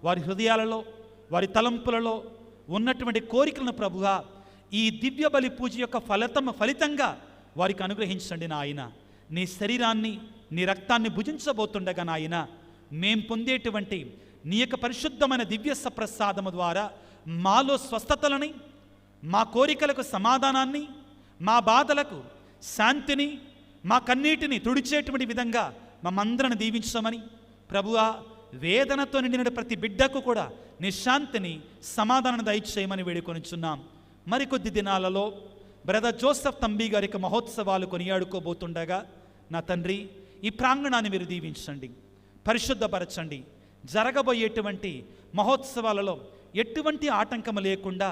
S3: వారి హృదయాలలో, వారి తలంపులలో ఉన్నటువంటి కోరికలను ప్రభువా ఈ దివ్య బలి పూజ యొక్క ఫలితంగా వారికి అనుగ్రహించండి నాయన. నీ శరీరాన్ని, నీ రక్తాన్ని భుజించబోతుండగా నాయన, మేం పొందేటువంటి నీ యొక్క పరిశుద్ధమైన దివ్య సప్రసాదము ద్వారా మాలో స్వస్థతలని, మా కోరికలకు సమాధానాన్ని, మా బాధలకు శాంతిని, మా కన్నీటిని తుడిచేటువంటి విధంగా మమ్మందరిని దీవించమని ప్రభువా, వేదనతో నిండిన ప్రతి బిడ్డకు కూడా నీ శాంతిని, సమాధానాన్ని దయచేయమని వేడుకొనిచున్నాం. మరికొద్ది దినాలలో బ్రదర్ జోసెఫ్ తంబి గారి యొక్క మహోత్సవాలు కొనియాడుకోబోతుండగా నా తండ్రి, ఈ ప్రాంగణాన్ని మీరు దీవించండి, పరిశుద్ధపరచండి. జరగబోయేటువంటి మహోత్సవాలలో ఎటువంటి ఆటంకము లేకుండా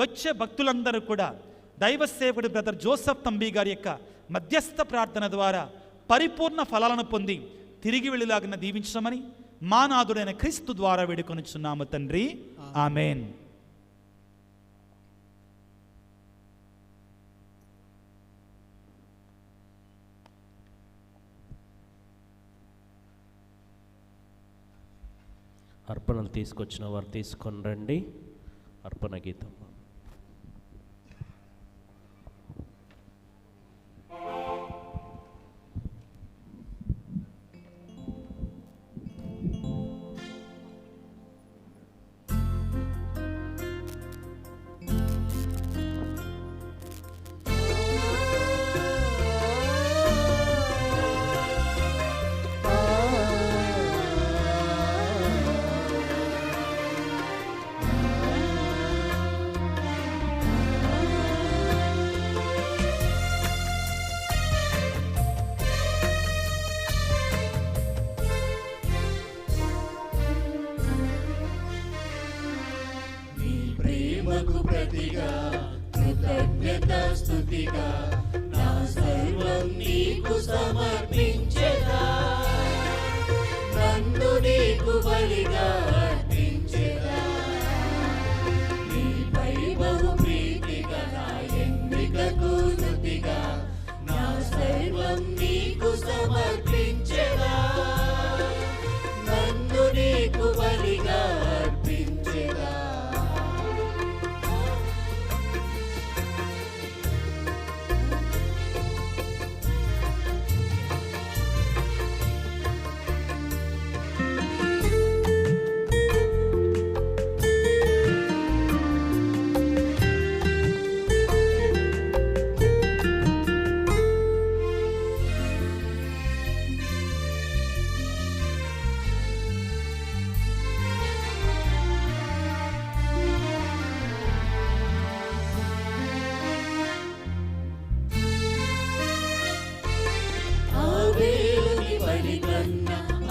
S3: వచ్చే భక్తులందరూ కూడా దైవ సేవకుడు బ్రదర్ జోసెఫ్ తంబి గారి యొక్క మధ్యస్థ ప్రార్థన ద్వారా పరిపూర్ణ ఫలాలను పొంది తిరిగి వెళ్ళిలాగిన దీవించమని మా నాథుడైన క్రీస్తు ద్వారా వేడుకొనుచున్నాము తండ్రి. ఆమేన్.
S2: అర్పణలు తీసుకొచ్చిన వారు తీసుకొని రండి. అర్పణ గీతం.
S1: ప్రేమకు ప్రతిగా కృతజ్ఞత స్తుతిగా నా సర్వం నీకు సమర్పించెదా, నన్ను నీకు బలిగా అర్పించెదా. నీపై బహు ప్రీతిగా నా ఎన్నికకు స్తుతిగా నా సర్వం నీకు సమర్పించెదా, నన్ను నీకు బలిగా అర్పించెదా.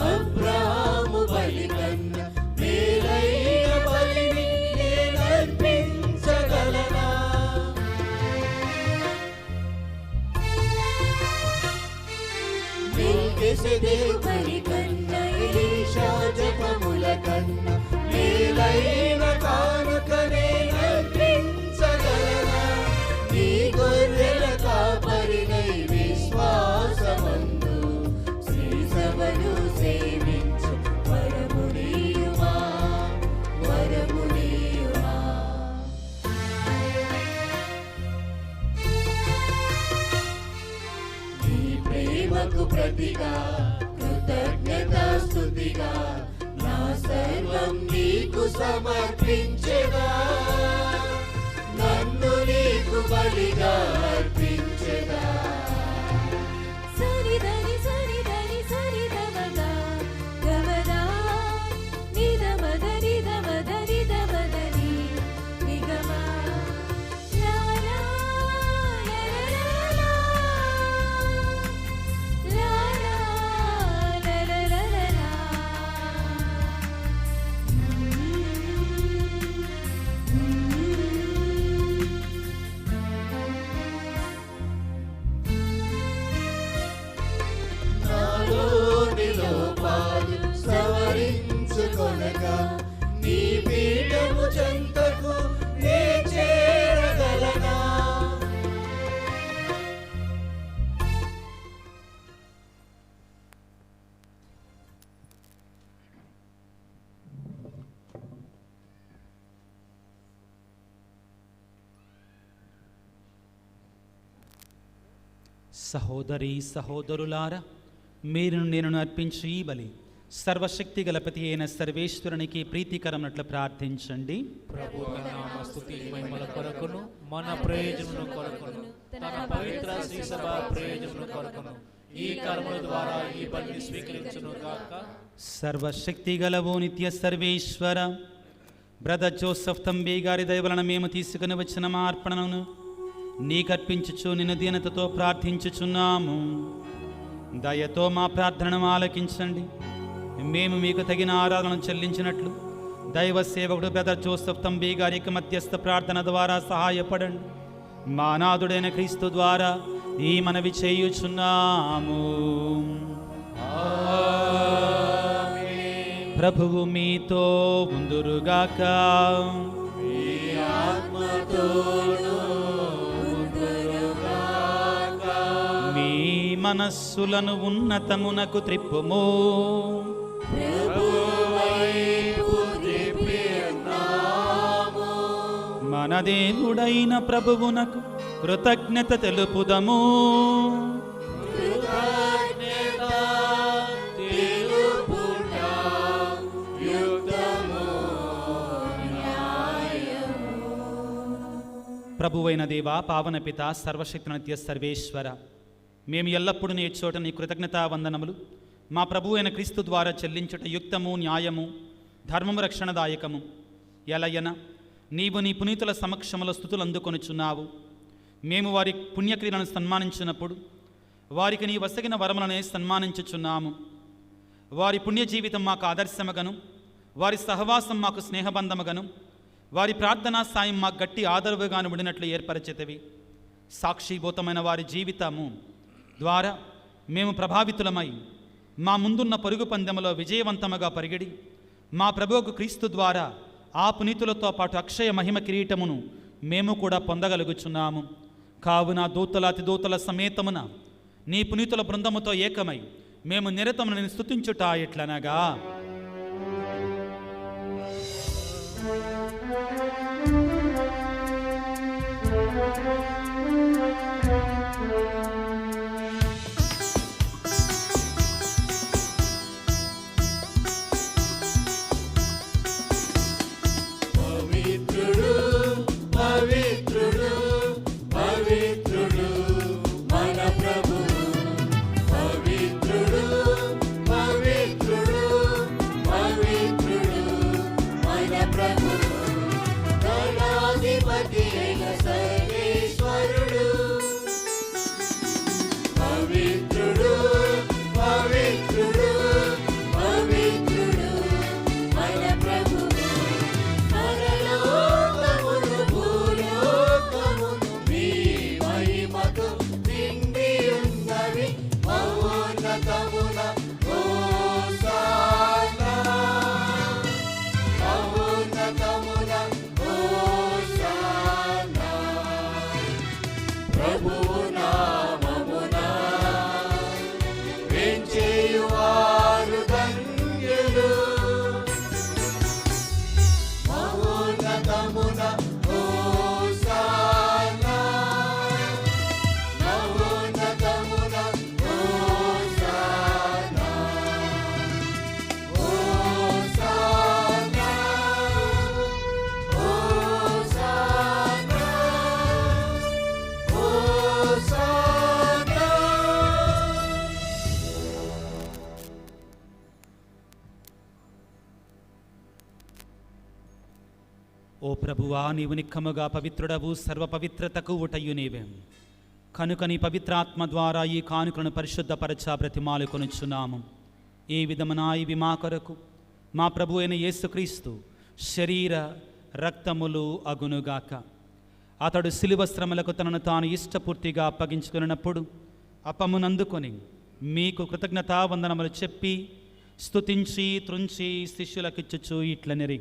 S1: అబ్రాహాము బలి కన్నా మేలైన బలిని నేనర్పించగలనా? మెల్కీసెదెకు బలి కన్నా ఎలీషా జపముల కన్నా మేలైన కానుక నేనర్పించగలనా? నీ గొర్రెల కాపరినై విశ్వాసమందు సభను సేవించు వరమునీయుమా, వరమునీయుమా. నీ ప్రేమకు ప్రతిగా కృతజ్ఞత స్తుతిగా నా సర్వం నీకు సమర్పించెదా, నన్ను నీకు బలిగా అర్పించెదా. లోపాలు సవరించుకొనగా నీ పీఠము చెంతకు నే చేరగలనా?
S3: సహోదరి సహోదరులారా, మీరు నేను అర్పించి ఈ బలి సర్వశక్తి గలపతి అయిన సర్వేశ్వరునికి ప్రీతికరమట్లు ప్రార్థించండి.
S1: ప్రభు తన నామ స్తుతి మహిమల కొరకును మన ప్రయోజనం కొరకును తన పవిత్ర శ్రీ సభ ప్రయోజనం కొరకును ఈ కర్మల ద్వారా ఈ బలిని స్వీకరించును గాక.
S3: సర్వశక్తి గలవో నిత్య సర్వేశ్వర, బ్రదర్ జోసెఫ్ తంబి గారి దయ వలన మేము తీసుకుని వచ్చిన మా అర్పణను నీకర్పించుచు నిన్ను దీనతతో ప్రార్థించుచున్నాము. దయతో మా ప్రార్థనను ఆలకించండి. మేము మీకు తగిన ఆరాధన చెల్లించినట్లు దైవ సేవకుడు బ్రదర్ జోసెఫ్ తంబి గారికి మధ్యస్థ ప్రార్థన ద్వారా సహాయపడండి. మా నాథుడైన క్రీస్తు ద్వారా ఈ మనవి చేయుచున్నాము. ప్రభువు మీతో ఉందురుగాక. మీ మనస్సులను ఉన్నతమునకు త్రిప్పుము. మన దేవుడైన ప్రభువునకు కృతజ్ఞత తెలుపుదము. ప్రభువైన దేవా, పావన పిత, సర్వశక్తి నిత్య సర్వేశ్వర, మేము ఎల్లప్పుడూ నీ చోట నీ కృతజ్ఞతా వందనములు మా ప్రభువు అయిన క్రీస్తు ద్వారా చెల్లించుట యుక్తము, న్యాయము, ధర్మము, రక్షణదాయకము. ఎలయన నీవు నీ పునీతుల సమక్షములో స్తుతులు అందుకొనుచున్నావు. మేము వారి పుణ్యక్రియలను సన్మానించినప్పుడు వారికి నీ వసగిన వరములనే సన్మానించుచున్నాము. వారి పుణ్య జీవితం మాకు ఆదర్శమగను, వారి సహవాసం మాకు స్నేహబంధమగను, వారి ప్రార్థనా సాయం మాకు గట్టి ఆదరవుగాను ఉండినట్లు ఏర్పరచితివి. సాక్షిభూతమైన వారి జీవితము ద్వారా మేము ప్రభావితులమై మా ముందున్న పరుగు పందెములో విజయవంతముగా పరిగెడి మా ప్రభువుకు క్రీస్తు ద్వారా ఆ పునీతులతో పాటు అక్షయ మహిమ కిరీటమును మేము కూడా పొందగలుగుచున్నాము. కావున దూతల అతిదూతల సమేతమున నీ పునీతుల బృందముతో ఏకమై మేము నిరతమును నేను స్తుతించుట ఎట్లనగా, ఓ ప్రభువా, నీవు నిక్కముగా పవిత్రుడవు, సర్వ పవిత్రతకు ఊటయు నీవే. కనుక నీ పవిత్రాత్మ ద్వారా ఈ కానుకలను పరిశుద్ధపరచ బ్రతిమాలు కొనుచున్నాము. ఈ విధమున ఇవి మా కొరకు మా ప్రభు అయిన యేసుక్రీస్తు శరీర రక్తములు అగునుగాక. అతడు శిలువ శ్రమలకు తనను తాను ఇష్టపూర్తిగా అప్పగించుకున్నప్పుడు అప్పమునందుకొని మీకు కృతజ్ఞతావందనములు చెప్పి స్తుతించి త్రుంచి శిష్యులకిచ్చుచు ఇట్లనిరి,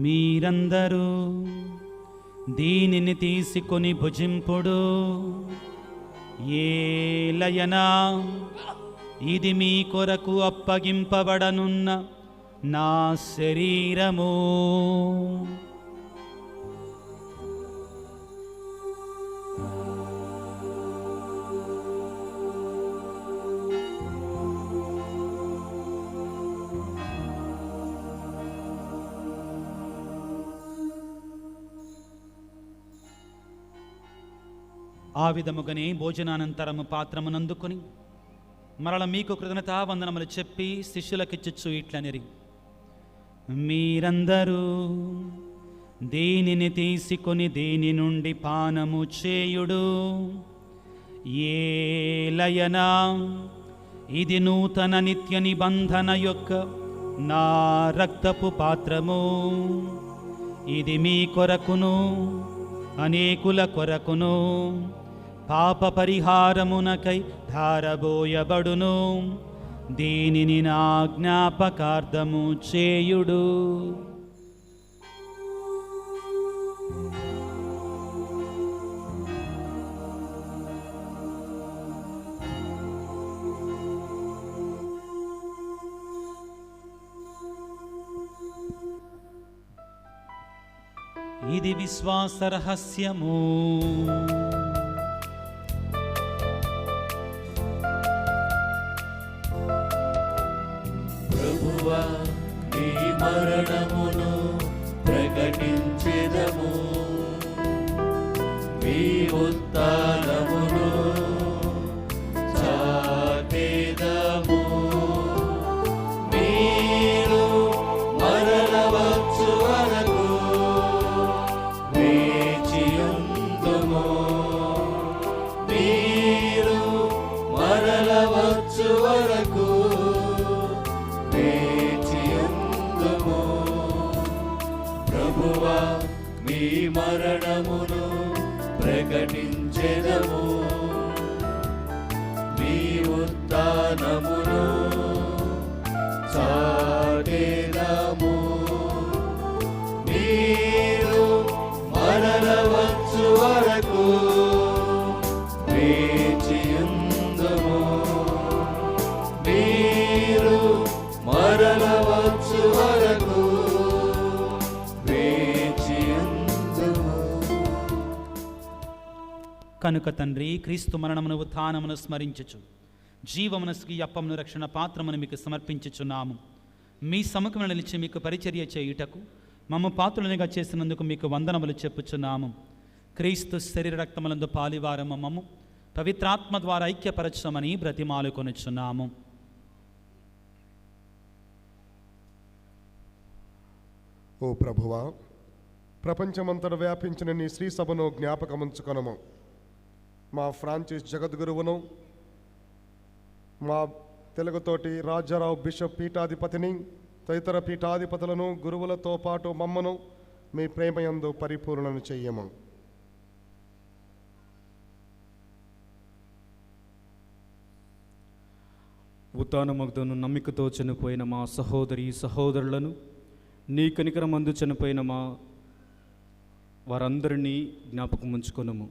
S3: మీరందరూ దీనిని తీసుకొని భుజింపుడు. ఏలయనా ఇది మీ కొరకు అప్పగింపబడనున్న నా శరీరము. ఆ విధముగానే భోజనానంతరము పాత్రమునందుకొని మరల మీకు కృతజ్ఞతావందనములు చెప్పి శిష్యులకిచ్చుచు ఇట్లనిరి, మీరందరూ దీనిని తీసుకొని దీని నుండి పానము చేయుడు. ఏలయనా ఇది నూతన నిత్య నిబంధన యొక్క నా రక్తపు పాత్రము. ఇది మీ కొరకును అనేకుల కొరకును పాప పరిహారమునకై ధారబోయబడును. దీనిని నా జ్ఞాపకార్థము చేయుడు. ఇది విశ్వాస రహస్యము.
S1: ప్రభువా నీ మరణమును ప్రకటించెదము, మీ ఉత్థానమును చాటెదము. మీరు మరల వచ్చు వరకు వేచియుందుము, మీరు మరల వచ్చు వరకు వేచియుందుము. ప్రభువా మీ మరణమును ప్రకటించెదము, మీ ఉత్థానమును చాటెదము. మీరు మరల వచ్చు వరకు వేచియుందుము, మీరు మరల వచ్చు వరకు వేచియుందుము.
S3: కనుక తండ్రి, క్రీస్తు మరణమును ఉత్థానమును స్మరించుచు జీవమునస్కి అప్పమును రక్షణ పాత్రమును మీకు సమర్పించుచున్నాము. మీ సముఖమున నిలిచి మీకు పరిచర్య చేయుటకు మమ్మ పాత్రులనిగా చేసినందుకు మీకు వందనములు చెప్పుచున్నాము. క్రీస్తు శరీర రక్తములందు పాలివారము మమ్ము పవిత్రాత్మ ద్వారా ఐక్యపరచమని బ్రతిమాలుకొనుచున్నాము.
S5: ఓ ప్రభువా, ప్రపంచమంతట వ్యాపించిన నీ శ్రీ సభను జ్ఞాపకముంచుకొనము. మా ఫ్రాన్సిస్ జగద్గురువును, మా తెలుగుతోటి రాజారావు బిషప్ పీఠాధిపతిని, తదితర పీఠాధిపతులను, గురువులతో పాటు మమ్మను మీ ప్రేమయందు పరిపూర్ణను చెయ్యము.
S6: ఉత్థానమును నమ్మికతో చనిపోయిన మా సహోదరి సహోదరులను, నీ కనికరమందు చనిపోయిన వారందరినీ జ్ఞాపకం ఉంచుకొనుము.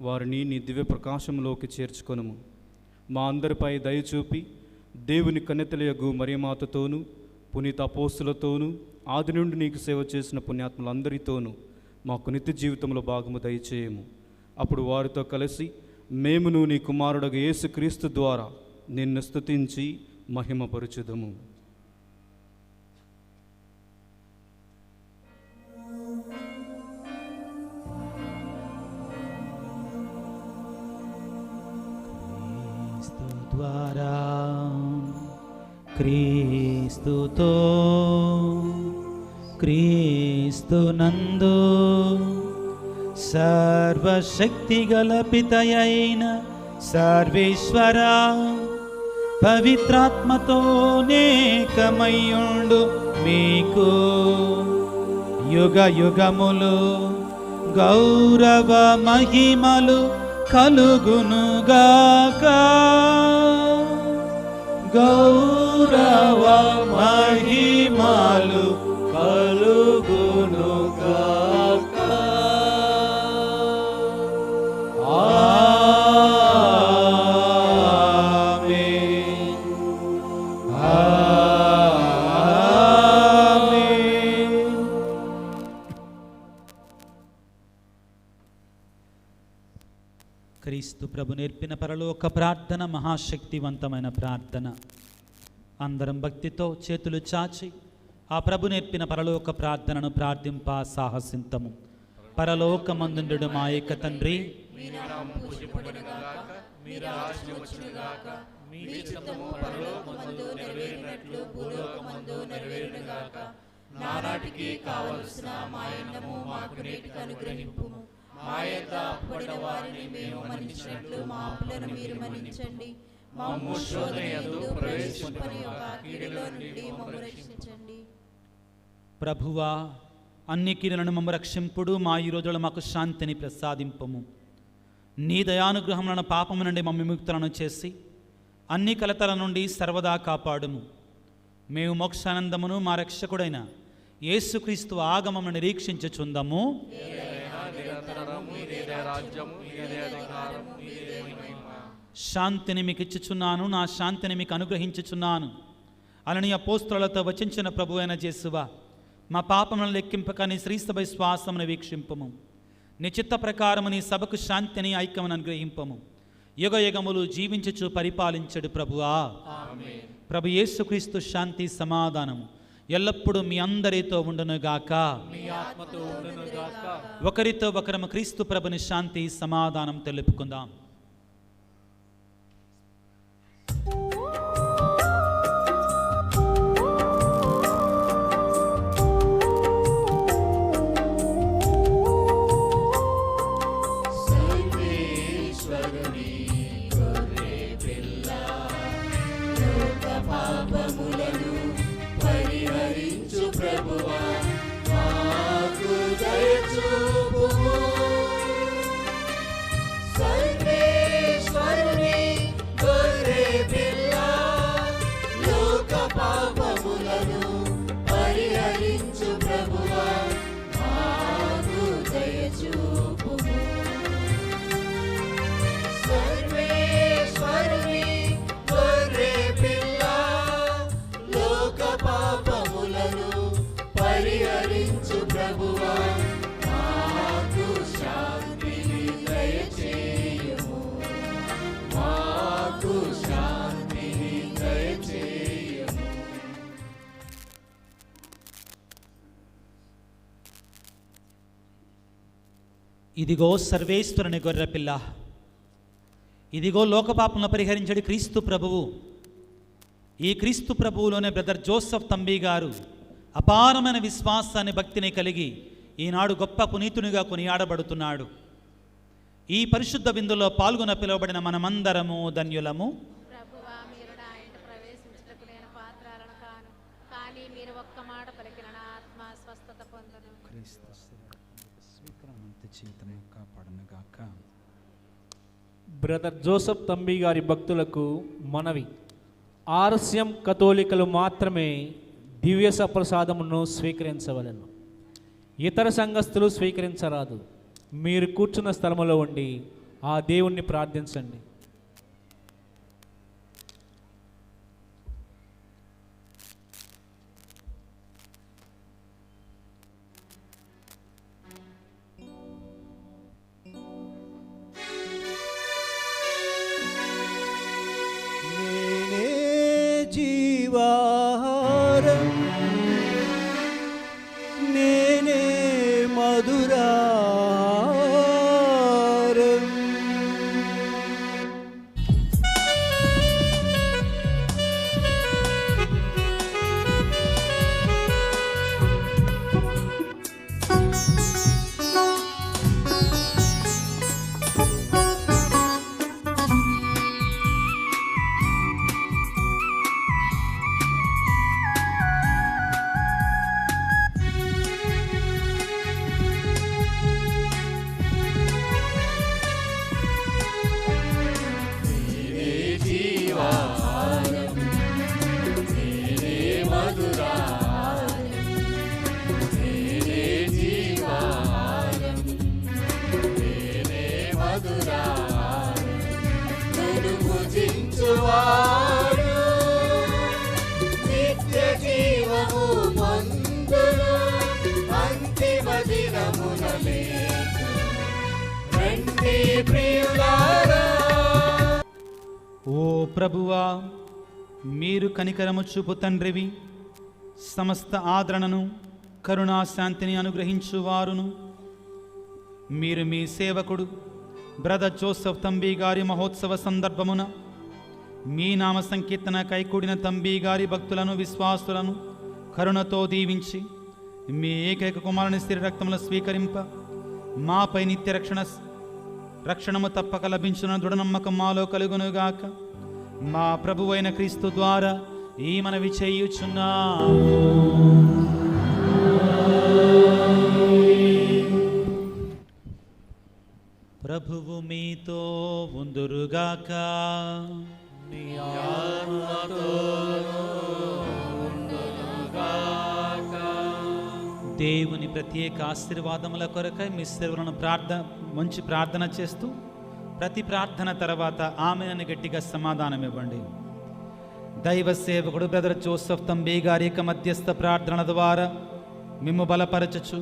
S6: వారిని నీ దివ్య ప్రకాశంలోకి చేర్చుకొనుము. మా అందరిపై దయచూపి దేవుని కన్నెతలయగు మరియమాతతోనూ, పునీత అపోస్తులతోనూ, ఆది నుండి నీకు సేవ చేసిన పుణ్యాత్ములందరితోనూ మాకు నిత్య జీవితంలో భాగము దయచేయము. అప్పుడు వారితో కలిసి మేమును నీ కుమారుడగు యేసుక్రీస్తు ద్వారా నిన్ను స్తుతించి మహిమపరచుదము.
S3: ద్వారా క్రీస్తుతో క్రీస్తునందు సర్వశక్తిగల పితయైన సర్వేశ్వర పవిత్రాత్మతో నేకమయ్యుండు మీకు యుగ యుగములు గౌరవ మహిమలు కలుగునుగాక. గౌరవ మహిమలు కలుగునుగాక. ఆమేన్. ఆమేన్. క్రీస్తు ప్రభు నేర్పిన పరలోక ప్రార్థన మహాశక్తివంతమైన ప్రార్థన. అందరం భక్తితో చేతులు చాచి ఆ ప్రభు నేర్పిన పరలోక ప్రార్థనను ప్రార్థింప సాహసింతము. పరలోకమందుండు మా యొక్క తండ్రి,
S1: మీ నామము పూజింపబడుగాక, మీ రాజ్యం వచ్చునుగాక, మీ చిత్తము పరలోకమందు నెరవేరినట్లు భూలోకమందు నెరవేరునుగాక. నానాటికి కావలసిన మా అన్నము మాకు నేటికి అనుగ్రహింపుము. మా యొక్క అప్పుడైన వారిని మేము మన్నించినట్లు మా అప్పులను మీరు మన్నించండి. మమ్ము శోధనయందు ప్రవేశింపని ఒక కీడులో నుండి మమ్ము రక్షించండి.
S3: ప్రభువా, అన్ని కీడులను మమ్ము రక్షింపుడు. మా ఈ రోజులో మాకు శాంతిని ప్రసాదింపము. నీ దయానుగ్రహములను పాపము నుండి మమ్మ విముక్తులను చేసి అన్ని కలతల నుండి సర్వదా కాపాడుము. మేము మోక్షానందమును మా రక్షకుడైన యేసుక్రీస్తు ఆగమమును నిరీక్షించుచుందము. శాంతిని మీకు ఇచ్చుచున్నాను, నా శాంతిని మీకు అనుగ్రహించుచున్నాను అని అపోస్తలులతో వచించిన ప్రభువైన యేసువా, మా పాపములను లెక్కింపక నీ శ్రీసభ విశ్వాసమును వీక్షింపము. నీ చిత్త ప్రకారము నీ సభకు శాంతిని ఐక్యమును అనుగ్రహింపము. యుగ యుగములు జీవించుచు పరిపాలించడు ప్రభువా. ప్రభు యేసుక్రీస్తు శాంతి సమాధానము ఎల్లప్పుడూ మీ అందరితో ఉండునుగాక. ఒకరితో ఒకరము క్రీస్తు ప్రభుని శాంతి సమాధానం తెలుపుకుందాం. ఇదిగో సర్వేశ్వరుని గొర్రెపిల్ల, ఇదిగో లోకపాపములను పరిహరించడి క్రీస్తు ప్రభువు. ఈ క్రీస్తు ప్రభువులోనే బ్రదర్ జోసెఫ్ తంబి గారు అపారమైన విశ్వాసాన్ని, భక్తిని కలిగి ఈనాడు గొప్ప పునీతునిగా కొనియాడబడుతున్నాడు. ఈ పరిశుద్ధ విందులో పాల్గొన పిలువబడిన మనమందరము ధన్యులము.
S7: ప్రభువా, మీరు నా ఇంట ప్రవేశించుటకు నేను పాత్రలను కాను, కానీ మీరు ఒక్క మాట పలికిన నా ఆత్మ స్వస్థత పొందును.
S8: బ్రదర్ జోసెఫ్ తంబి గారి భక్తులకు మనవి. ఆర్ఎస్ఎం కథోలికలు మాత్రమే దివ్య సప్రసాదమును స్వీకరించవలెను. ఇతర సంఘస్థులు స్వీకరించరాదు. మీరు కూర్చున్న స్థలములో ఉండి ఆ దేవుణ్ణి ప్రార్థించండి.
S9: జీవాహారం నేనే మధురాహారం.
S3: ఓ ప్రభువా, మీరు కనికరము చూపు తండ్రివి, సమస్త ఆదరణను కరుణా శాంతిని అనుగ్రహించువారును. మీరు మీ సేవకుడు బ్రదర్ జోసెఫ్ తంబి గారి మహోత్సవ సందర్భమున మీ నామ సంకీర్తన కైకూడిన తంబి గారి భక్తులను, విశ్వాసులను కరుణతో దీవించి మీ ఏకైక కుమారుని స్థిర రక్తములు స్వీకరింప మాపై నిత్య రక్షణము తప్పక లభించున దృఢనమ్మకం మాలో కలుగునుగాక. మా ప్రభువైన క్రీస్తు ద్వారా ఈ మనవి చేయుచున్నా. ప్రభువు మీతో ఉందురుగాక.
S1: నీ ఆత్మతోనూ ఉండునుగాక.
S3: దేవుని ప్రత్యేక ఆశీర్వాదముల కొరకై మీ సేవలను మంచి ప్రార్థన చేస్తూ ప్రతి ప్రార్థన తర్వాత ఆమెను గట్టిగా సమాధానం ఇవ్వండి. దైవ సేవకుడు బ్రదర్ జోసెఫ్ తంబి గారి యొక్క మధ్యస్థ ప్రార్థన ద్వారా మిమ్ము బలపరచచ్చు.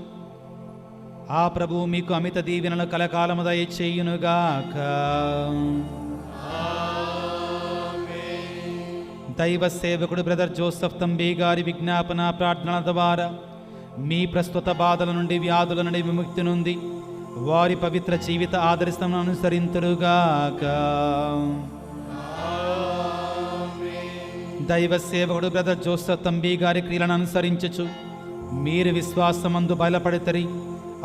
S3: ఆ ప్రభువు మీకు అమిత దీవెనలు కలకాలము దయచేయునుగాక. దైవ సేవకుడు బ్రదర్ జోసెఫ్ తంబి గారి విజ్ఞాపన ప్రార్థన ద్వారా మీ ప్రస్తుత బాధల నుండి వ్యాధుల నుండి విముక్తి నుండి వారి పవిత్ర జీవిత ఆదర్శం అనుసరింతురుగాక. దైవ సేవకుడు బ్రదర్ జోసెఫ్ తంబి గారి క్రియలను అనుసరించచ్చు మీరు విశ్వాసమందు బలపడతరి.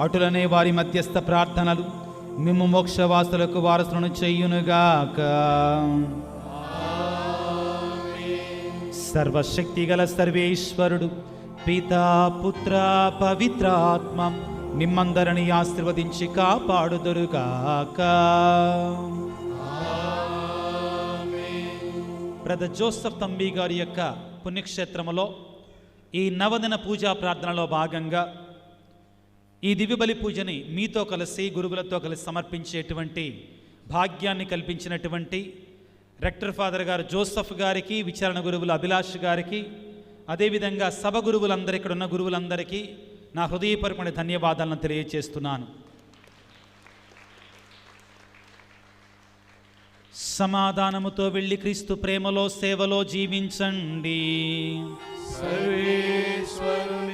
S3: అటులనే వారి మధ్యస్థ ప్రార్థనలు మిమ్ము మోక్షవాసులకు వారసులను చెయ్యునుగాక. సర్వశక్తి గల సర్వేశ్వరుడు పితా పుత్ర పవిత్రాత్మ మిమ్మందరిని ఆశీర్వదించి కాపాడుదురుగాక. బ్రదర్ జోసెఫ్ తంబి గారి యొక్క పుణ్యక్షేత్రములో ఈ నవదిన పూజా ప్రార్థనలో భాగంగా ఈ దివ్యబలి పూజని మీతో కలిసి గురువులతో కలిసి సమర్పించేటువంటి భాగ్యాన్ని కల్పించినటువంటి రెక్టర్ ఫాదర్ గారు జోసెఫ్ గారికి, విచారణ గురువులు అభిలాష్ గారికి, అదేవిధంగా సభ గురువులందరూ ఇక్కడ ఉన్న గురువులందరికీ నా హృదయపూర్వకమైన ధన్యవాదాలను తెలియజేస్తున్నాను. సమాధానముతో వెళ్ళి క్రీస్తు ప్రేమలో సేవలో జీవించండి.
S1: సర్వేశ్వరుని